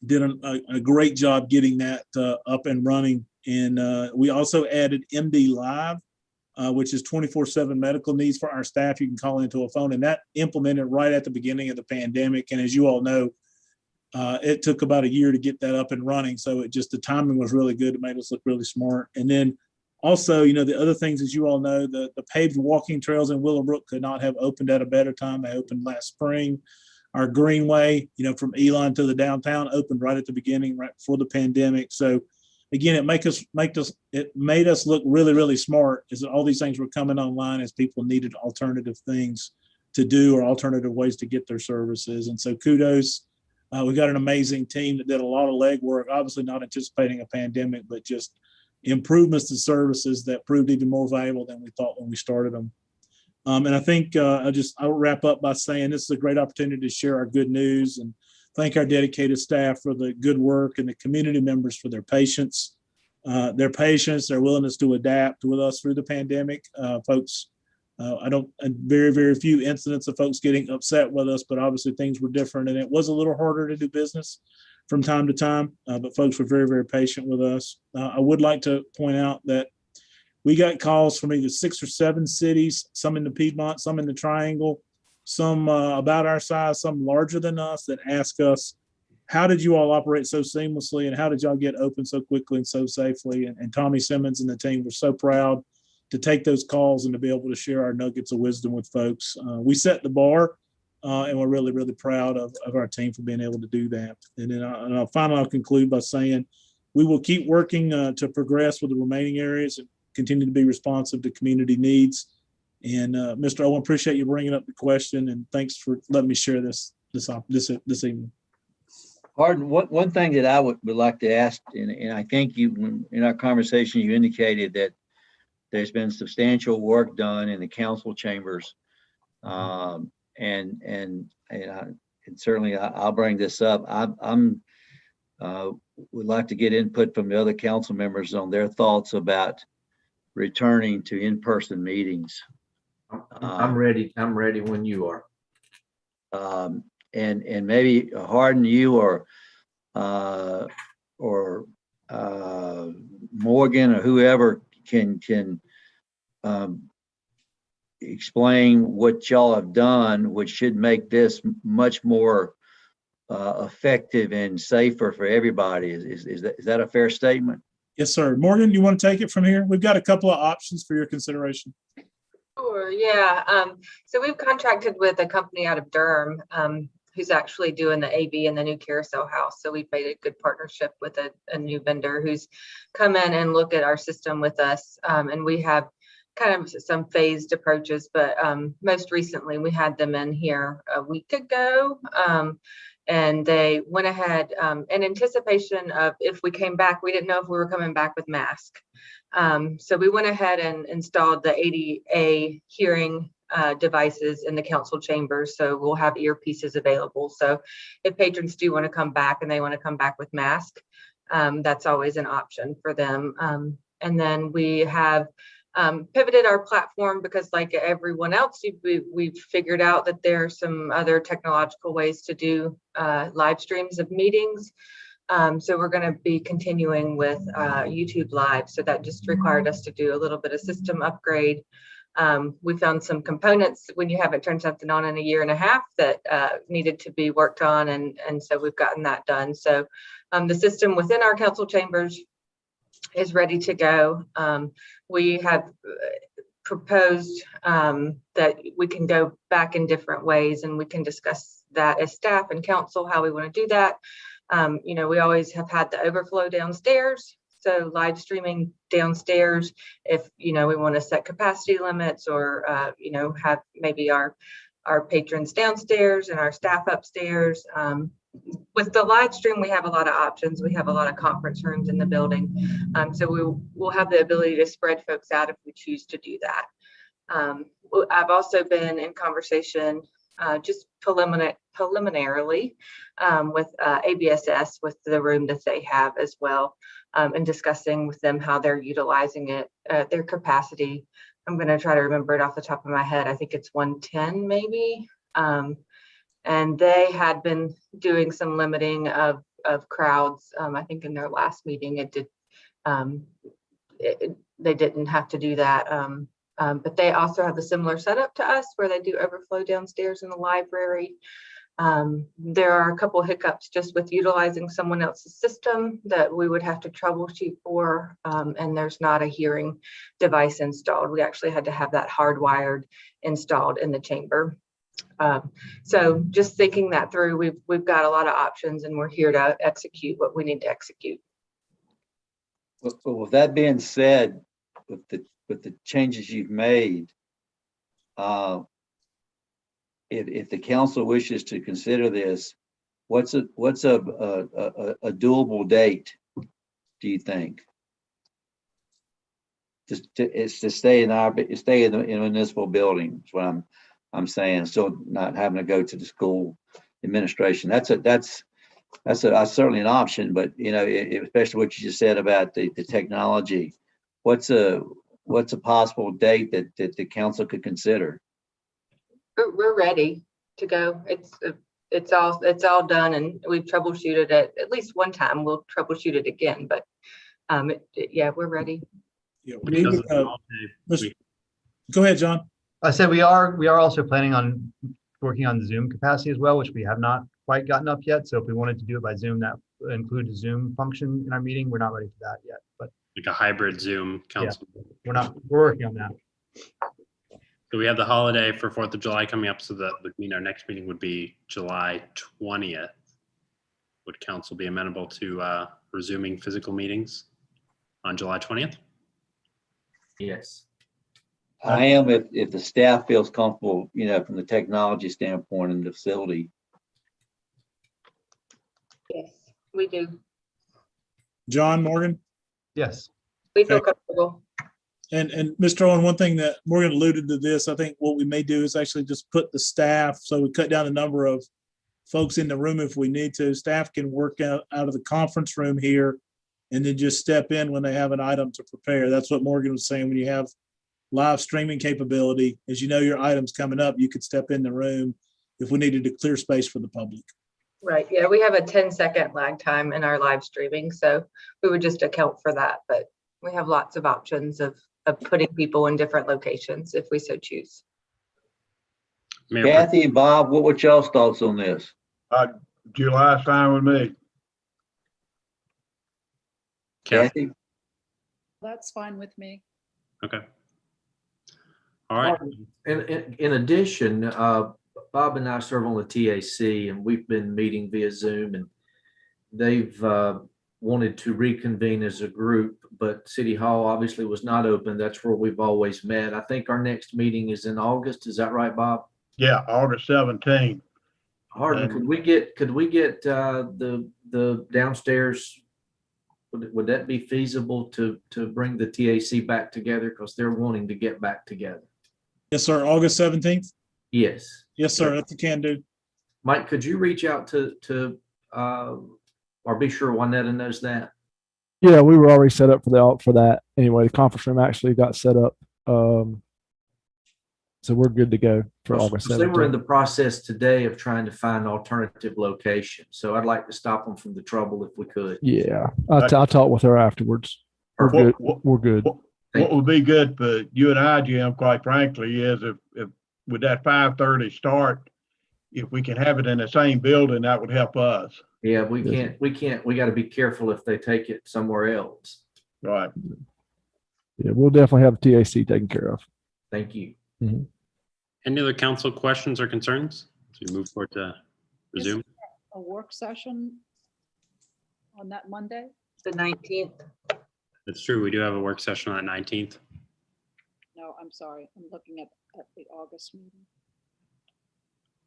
Did a great job getting that up and running. And we also added MD Live, which is 24/7 medical needs for our staff. You can call into a phone, and that implemented right at the beginning of the pandemic. And as you all know, it took about a year to get that up and running. So the timing was really good. It made us look really smart. And then also, the other things, as you all know, the paved walking trails in Willowbrook could not have opened at a better time. They opened last spring. Our greenway, from Elon to the downtown opened right at the beginning, right before the pandemic. So again, it made us look really, really smart as all these things were coming online as people needed alternative things to do or alternative ways to get their services. And so kudos. We got an amazing team that did a lot of legwork, obviously not anticipating a pandemic, but just improvements to services that proved even more valuable than we thought when we started them. And I think I'll wrap up by saying this is a great opportunity to share our good news and thank our dedicated staff for the good work and the community members for their patience, their willingness to adapt with us through the pandemic. Folks, very, very few incidents of folks getting upset with us, but obviously things were different and it was a little harder to do business from time to time, but folks were very, very patient with us. I would like to point out that we got calls from either 6 or 7 cities, some in the Piedmont, some in the Triangle, some about our size, some larger than us, that ask us, how did you all operate so seamlessly and how did y'all get open so quickly and so safely? And Tommy Simmons and the team were so proud to take those calls and to be able to share our nuggets of wisdom with folks. We set the bar and we're really, really proud of our team for being able to do that. And then I'll conclude by saying we will keep working to progress with the remaining areas and continue to be responsive to community needs. And Mr. Owen, appreciate you bringing up the question and thanks for letting me share this evening. Harden, one thing that I would like to ask, and I think in our conversation, you indicated that there's been substantial work done in the council chambers. And certainly I'll bring this up. Would like to get input from the other council members on their thoughts about returning to in-person meetings. I'm ready. I'm ready when you are. And maybe Harden, you or Morgan or whoever can explain what y'all have done, which should make this much more effective and safer for everybody. Is that a fair statement? Yes, sir. Morgan, you want to take it from here? We've got a couple of options for your consideration. Sure, yeah. So we've contracted with a company out of Durham who's actually doing the AV and the new carousel house. So we've made a good partnership with a new vendor who's come in and look at our system with us. And we have kind of some phased approaches, but most recently we had them in here a week ago. And they went ahead in anticipation of if we came back, we didn't know if we were coming back with masks. So we went ahead and installed the ADA hearing devices in the council chambers. So we'll have earpieces available. So if patrons do want to come back and they want to come back with mask, that's always an option for them. And then we have pivoted our platform because like everyone else, we've figured out that there are some other technological ways to do live streams of meetings. So we're going to be continuing with YouTube Live. So that just required us to do a little bit of system upgrade. We found some components when you haven't turned something on in a year and a half that needed to be worked on. And so we've gotten that done. So the system within our council chambers is ready to go. We have proposed that we can go back in different ways and we can discuss that as staff and council, how we want to do that. You know, we always have had the overflow downstairs. So live streaming downstairs, if, you know, we want to set capacity limits or, you know, have maybe our patrons downstairs and our staff upstairs. With the live stream, we have a lot of options. We have a lot of conference rooms in the building. So we'll have the ability to spread folks out if we choose to do that. I've also been in conversation just preliminarily with ABSS with the room that they have as well, and discussing with them how they're utilizing it, their capacity. I'm going to try to remember it off the top of my head. I think it's 110 maybe. And they had been doing some limiting of crowds. I think in their last meeting, they didn't have to do that. But they also have a similar setup to us where they do overflow downstairs in the library. There are a couple hiccups just with utilizing someone else's system that we would have to troubleshoot for, and there's not a hearing device installed. We actually had to have that hardwired installed in the chamber. So just thinking that through, we've got a lot of options and we're here to execute what we need to execute. Well, with that being said, with the changes you've made, if the council wishes to consider this, what's a doable date, do you think? It's to stay in the municipal building. Is what I'm saying. Still not having to go to the school administration. That's certainly an option. But you know, especially what you just said about the technology. What's a possible date that the council could consider? We're ready to go. It's all done, and we've troubleshooted it at least one time. We'll troubleshoot it again, but yeah, we're ready. Yeah, go ahead, John. I said we are also planning on working on Zoom capacity as well, which we have not quite gotten up yet. So if we wanted to do it by Zoom, that would include a Zoom function in our meeting. We're not ready for that yet, but Like a hybrid Zoom council. Yeah, we're working on that. So we have the holiday for 4th of July coming up, so that would mean our next meeting would be July 20th. Would council be amenable to resuming physical meetings on July 20th? Yes. I am if the staff feels comfortable, you know, from the technology standpoint in the facility. Yes, we do. John, Morgan? Yes. We feel comfortable. And Mr. Owen, one thing that Morgan alluded to this, I think what we may do is actually just put the staff, so we cut down the number of folks in the room if we need to. Staff can work out of the conference room here and then just step in when they have an item to prepare. That's what Morgan was saying. When you have live streaming capability, as you know your item's coming up, you could step in the room if we needed to clear space for the public. Right. Yeah, we have a 10-second lag time in our live streaming, so we would just account for that. But we have lots of options of putting people in different locations if we so choose. Mayor, Kathy and Bob, what y'all's thoughts on this? July's fine with me. Kathy? That's fine with me. okay. All right. In addition, Bob and I serve on the TAC, and we've been meeting via Zoom, and they've wanted to reconvene as a group, but City Hall obviously was not open. That's where we've always met. I think our next meeting is in August. Is that right, Bob? Yeah, August 17th. Hardin, could we get the downstairs? Would that be feasible to bring the TAC back together, because they're wanting to get back together? Yes, sir. August 17th. Yes. Yes, sir. That you can do. Mike, could you reach out to or be sure Juanetta knows that? Yeah, we were already set up for that. Anyway, the conference room actually got set up. So we're good to go for August 17th. They were in the process today of trying to find alternative locations. So I'd like to stop them from the trouble if we could. Yeah, I'll talk with her afterwards. We're good. We're good. What would be good for you and I, Jim, quite frankly, is if with that 5:30 start, if we can have it in the same building, that would help us. Yeah, we can't, we got to be careful if they take it somewhere else. Right. Yeah, we'll definitely have the TAC taken care of. Thank you. Mm-hmm. Any other council questions or concerns as we move forward to resume? Is there a work session on that Monday? The 19th. That's true. We do have a work session on the 19th. No, I'm sorry. I'm looking at the August meeting.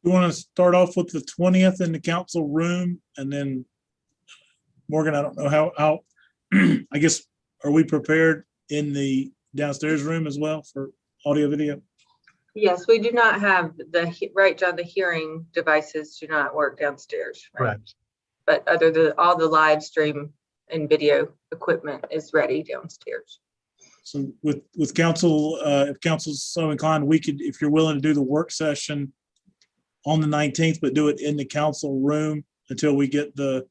We want to start off with the 20th in the council room, and then Morgan, I don't know how I guess, are we prepared in the downstairs room as well for audio video? Yes, we do not have right, John, the hearing devices do not work downstairs. Right? Correct. But all the live stream and video equipment is ready downstairs. So with council, if council's so inclined, we could, if you're willing to do the work session on the 19th, but do it in the council room until we get the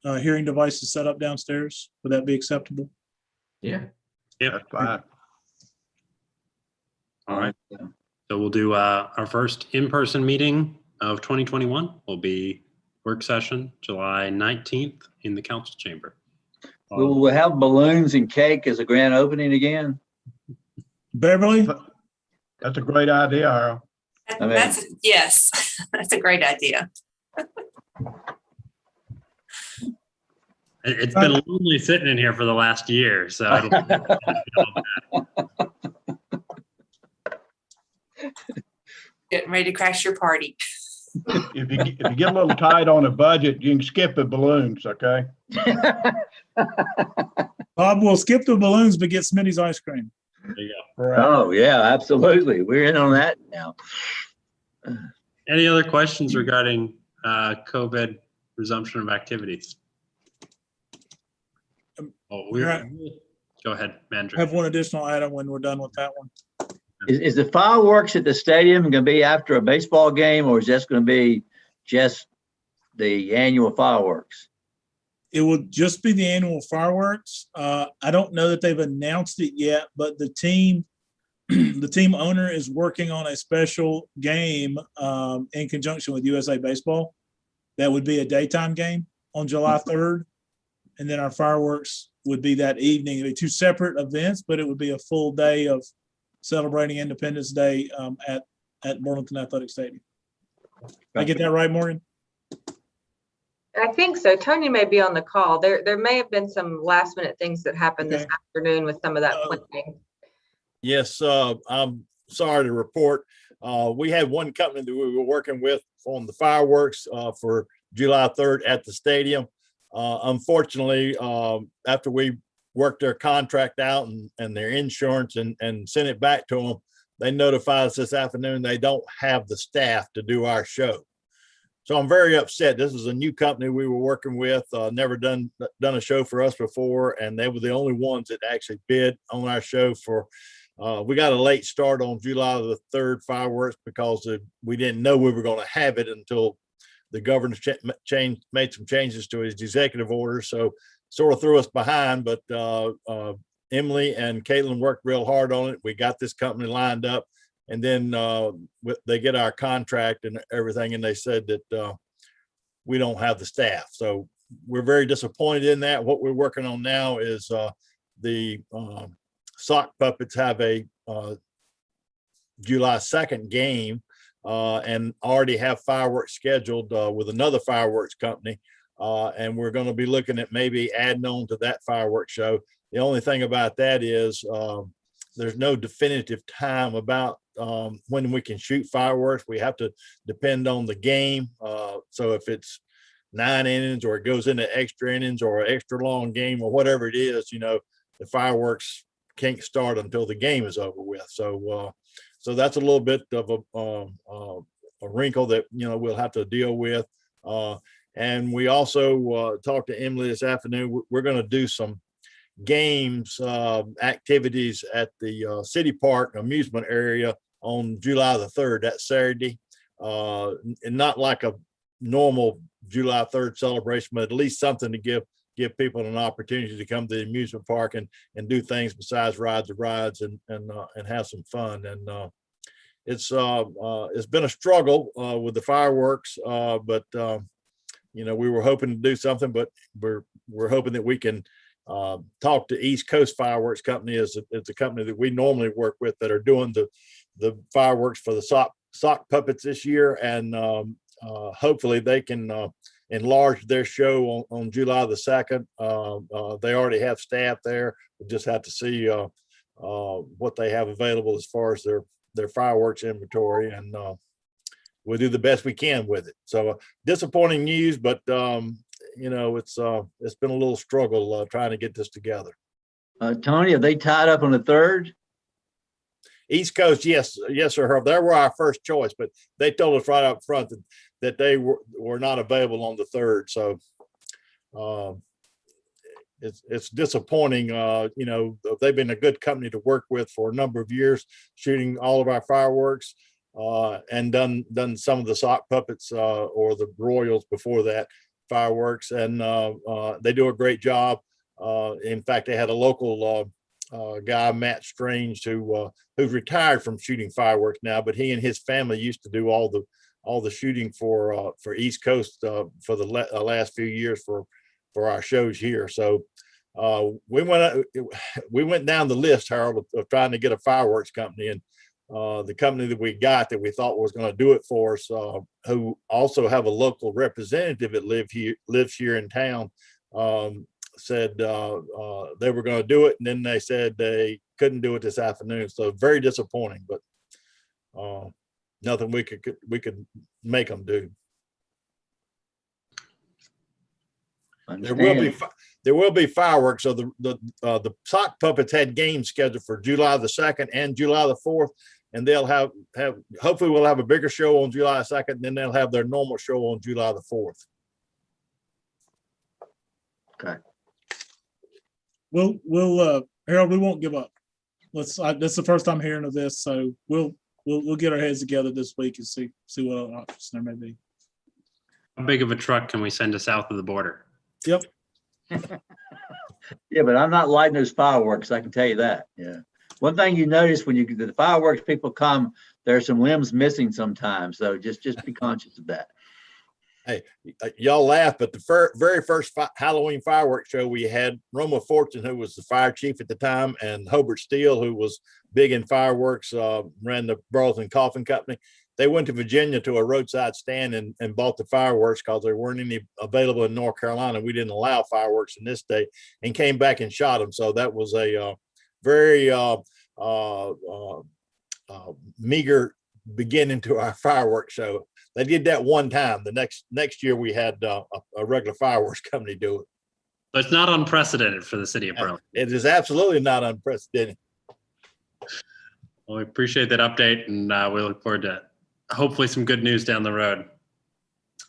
hearing devices set up downstairs. Would that be acceptable? Yeah. Yeah. That's fine. All right. So we'll do our first in-person meeting of 2021 will be work session July 19th in the council chamber. Will we have balloons and cake as a grand opening again? Beverly? That's a great idea, Earl. Yes, that's a great idea. It's been lonely sitting in here for the last year, so I don't Getting ready to crash your party. If you get a little tight on the budget, you can skip the balloons, okay? Bob, we'll skip the balloons, but get Smitty's ice cream. There you go. Oh, yeah, absolutely. We're in on that now. Any other questions regarding COVID resumption of activities? Oh, go ahead, Manager. I have one additional item when we're done with that one. Is the fireworks at the stadium going to be after a baseball game, or is this going to be just the annual fireworks? It will just be the annual fireworks. I don't know that they've announced it yet, but the team owner is working on a special game in conjunction with USA Baseball. That would be a daytime game on July 3rd. And then our fireworks would be that evening. It'd be two separate events, but it would be a full day of celebrating Independence Day at Burlington Athletic Stadium. I get that right, Morgan? I think so. Tony may be on the call. There may have been some last minute things that happened this afternoon with some of that planning. Yes, I'm sorry to report. We had one company that we were working with on the fireworks for July 3rd at the stadium. Unfortunately, after we worked their contract out and their insurance and sent it back to them, they notified us this afternoon they don't have the staff to do our show. So I'm very upset. This is a new company we were working with, never done a show for us before, and they were the only ones that actually bid on our show for. We got a late start on July the 3rd fireworks because we didn't know we were going to have it until the governor made some changes to his executive order. So sort of threw us behind, but Emily and Caitlin worked real hard on it. We got this company lined up, and then they get our contract and everything, and they said that we don't have the staff. So we're very disappointed in that. What we're working on now is the sock puppets have a July 2nd game and already have fireworks scheduled with another fireworks company. And we're going to be looking at maybe adding on to that fireworks show. The only thing about that is there's no definitive time about when we can shoot fireworks. We have to depend on the game. So if it's 9 innings or it goes into extra innings or an extra long game or whatever it is, the fireworks can't start until the game is over with. So so that's a little bit of a wrinkle that we'll have to deal with. And we also talked to Emily this afternoon. We're going to do some games, activities at the City Park amusement area on July the 3rd, that Saturday. And not like a normal July 3rd celebration, but at least something to give people an opportunity to come to the amusement park and do things besides rides and have some fun. And it's been a struggle with the fireworks, but we were hoping to do something, but we're hoping that we can talk to East Coast Fireworks Company as a company that we normally work with that are doing the fireworks for the sock puppets this year, and hopefully they can enlarge their show on July the 2nd. They already have staff there. We just have to see what they have available as far as their fireworks inventory, and we'll do the best we can with it. So disappointing news, but it's been a little struggle trying to get this together. Tony, are they tied up on the 3rd? East Coast, yes, sir, Herb. They were our first choice, but they told us right up front that they were not available on the 3rd. So it's disappointing. They've been a good company to work with for a number of years, shooting all of our fireworks, and done some of the sock puppets or the Royals before that fireworks, and they do a great job. In fact, they had a local guy, Matt Strange, who's retired from shooting fireworks now, but he and his family used to do all the shooting for East Coast for the last few years for our shows here. So we went down the list, Harold, of trying to get a fireworks company, and the company that we got that we thought was going to do it for us, who also have a local representative that lives here in town, said they were going to do it, and then they said they couldn't do it this afternoon. So very disappointing, but nothing we could make them do. There will be fireworks. So the sock puppets had games scheduled for July the 2nd and July the 4th, and they'll have hopefully we'll have a bigger show on July 2nd, and then they'll have their normal show on July the 4th. Okay. We'll Harold, we won't give up. That's the first time hearing of this, so we'll get our heads together this week and see what other options there may be. How big of a truck can we send to south of the border? Yep. Yeah, but I'm not lighting those fireworks, I can tell you that. Yeah. One thing you notice when the fireworks people come, there's some limbs missing sometimes, so just be conscious of that. Hey, y'all laugh, but the very first Halloween fireworks show we had, Roma Fortune, who was the fire chief at the time, and Hobart Steele, who was big in fireworks, ran the Burlington Coffin Company. They went to Virginia to a roadside stand and bought the fireworks because there weren't any available in North Carolina. We didn't allow fireworks in this state, and came back and shot them. So that was a very meager beginning to our fireworks show. They did that one time. The next year we had a regular fireworks company do it. But it's not unprecedented for the city of Burlington. It is absolutely not unprecedented. Well, we appreciate that update, and we look forward to hopefully some good news down the road.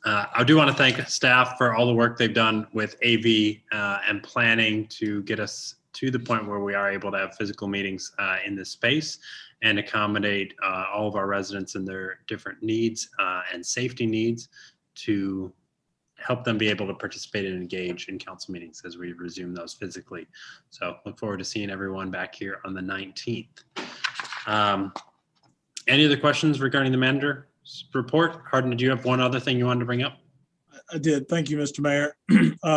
I do want to thank staff for all the work they've done with AV and planning to get us to the point where we are able to have physical meetings in this space and accommodate all of our residents and their different needs and safety needs to help them be able to participate and engage in council meetings as we resume those physically. So look forward to seeing everyone back here on the 19th. Any other questions regarding the manager's report? Hardin, did you have one other thing you wanted to bring up? I did. Thank you, Mr. Mayor.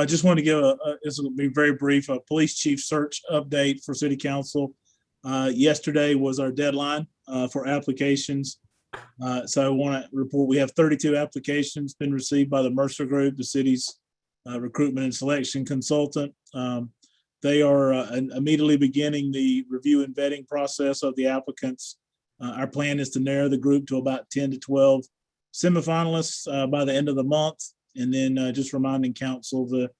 Just wanted to give this will be very brief, a police chief search update for city council. Yesterday was our deadline for applications. So I want to report we have 32 applications been received by the Mercer Group, the city's recruitment and selection consultant. They are immediately beginning the review and vetting process of the applicants. Our plan is to narrow the group to about 10 to 12 semifinalists by the end of the month. And then just reminding council that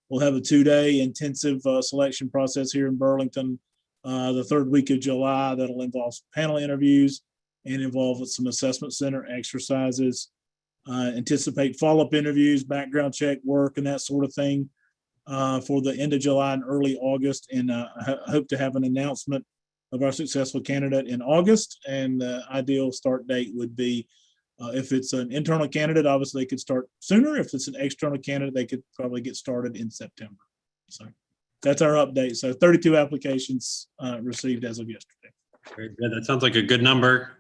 we'll have a 2-day intensive selection process here in Burlington the 3rd week of July. That'll involve panel interviews and involve some assessment center exercises. Anticipate follow-up interviews, background check work, and that sort of thing for the end of July and early August. And I hope to have an announcement of our successful candidate in August. And the ideal start date would be if it's an internal candidate, obviously they could start sooner. If it's an external candidate, they could probably get started in September. So that's our update. So 32 applications received as of yesterday. Very good. That sounds like a good number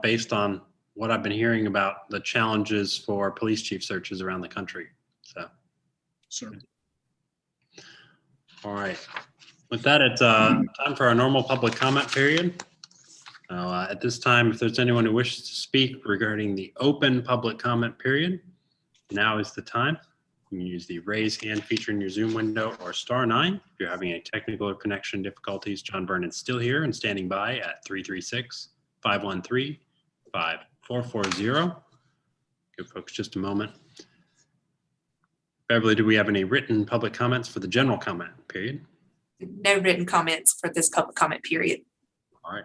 based on what I've been hearing about the challenges for police chief searches around the country. So, sure. All right. With that, it's time for our normal public comment period. At this time, if there's anyone who wishes to speak regarding the open public comment period, now is the time. You can use the raise hand feature in your Zoom window or *9. If you're having any technical or connection difficulties, John Vernon's still here and standing by at 336-513-5440. Give folks just a moment. Beverly, do we have any written public comments for the general comment period? No written comments for this public comment period. All right.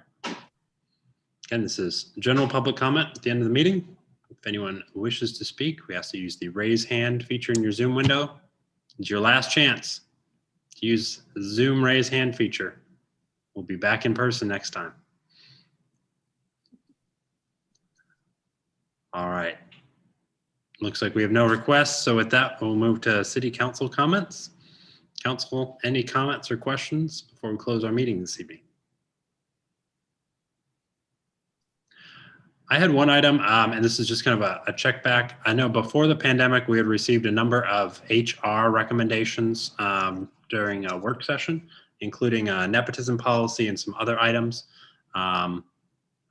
Again, this is general public comment at the end of the meeting. If anyone wishes to speak, we ask to use the raise hand feature in your Zoom window. It's your last chance to use the Zoom raise hand feature. We'll be back in person next time. All right. Looks like we have no requests. So with that, we'll move to city council comments. Council, any comments or questions before we close our meeting this evening? I had one item, and this is just kind of a check back. I know before the pandemic, we had received a number of HR recommendations during a work session, including a nepotism policy and some other items. I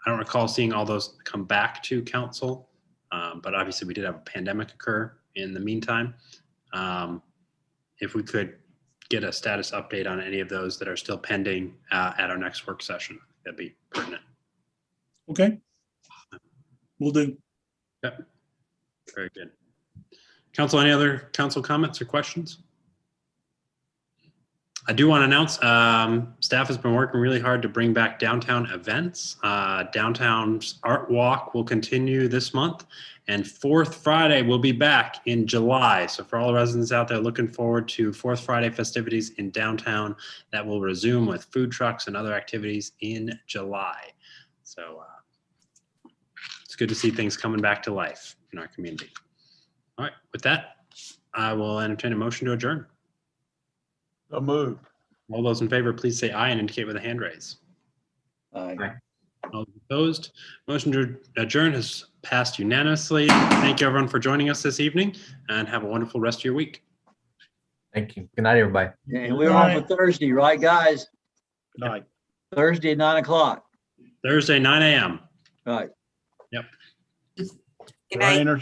don't recall seeing all those come back to council, but obviously we did have a pandemic occur in the meantime. If we could get a status update on any of those that are still pending at our next work session, that'd be pertinent. Okay. Will do. Yep. Very good. Council, any other council comments or questions? I do want to announce staff has been working really hard to bring back downtown events. Downtown's Art Walk will continue this month, and 4th Friday will be back in July. So for all the residents out there looking forward to 4th Friday festivities in downtown, that will resume with food trucks and other activities in July. So it's good to see things coming back to life in our community. All right, with that, I will entertain a motion to adjourn. So moved. All those in favor, please say aye and indicate with a hand raise. Aye. All opposed, motion to adjourn has passed unanimously. Thank you everyone for joining us this evening, and have a wonderful rest of your week. Thank you. Good night, everybody. And we're on for Thursday, right, guys? Good night. Thursday at 9 o'clock. Thursday, 9 a.m. Right. Yep. Good night.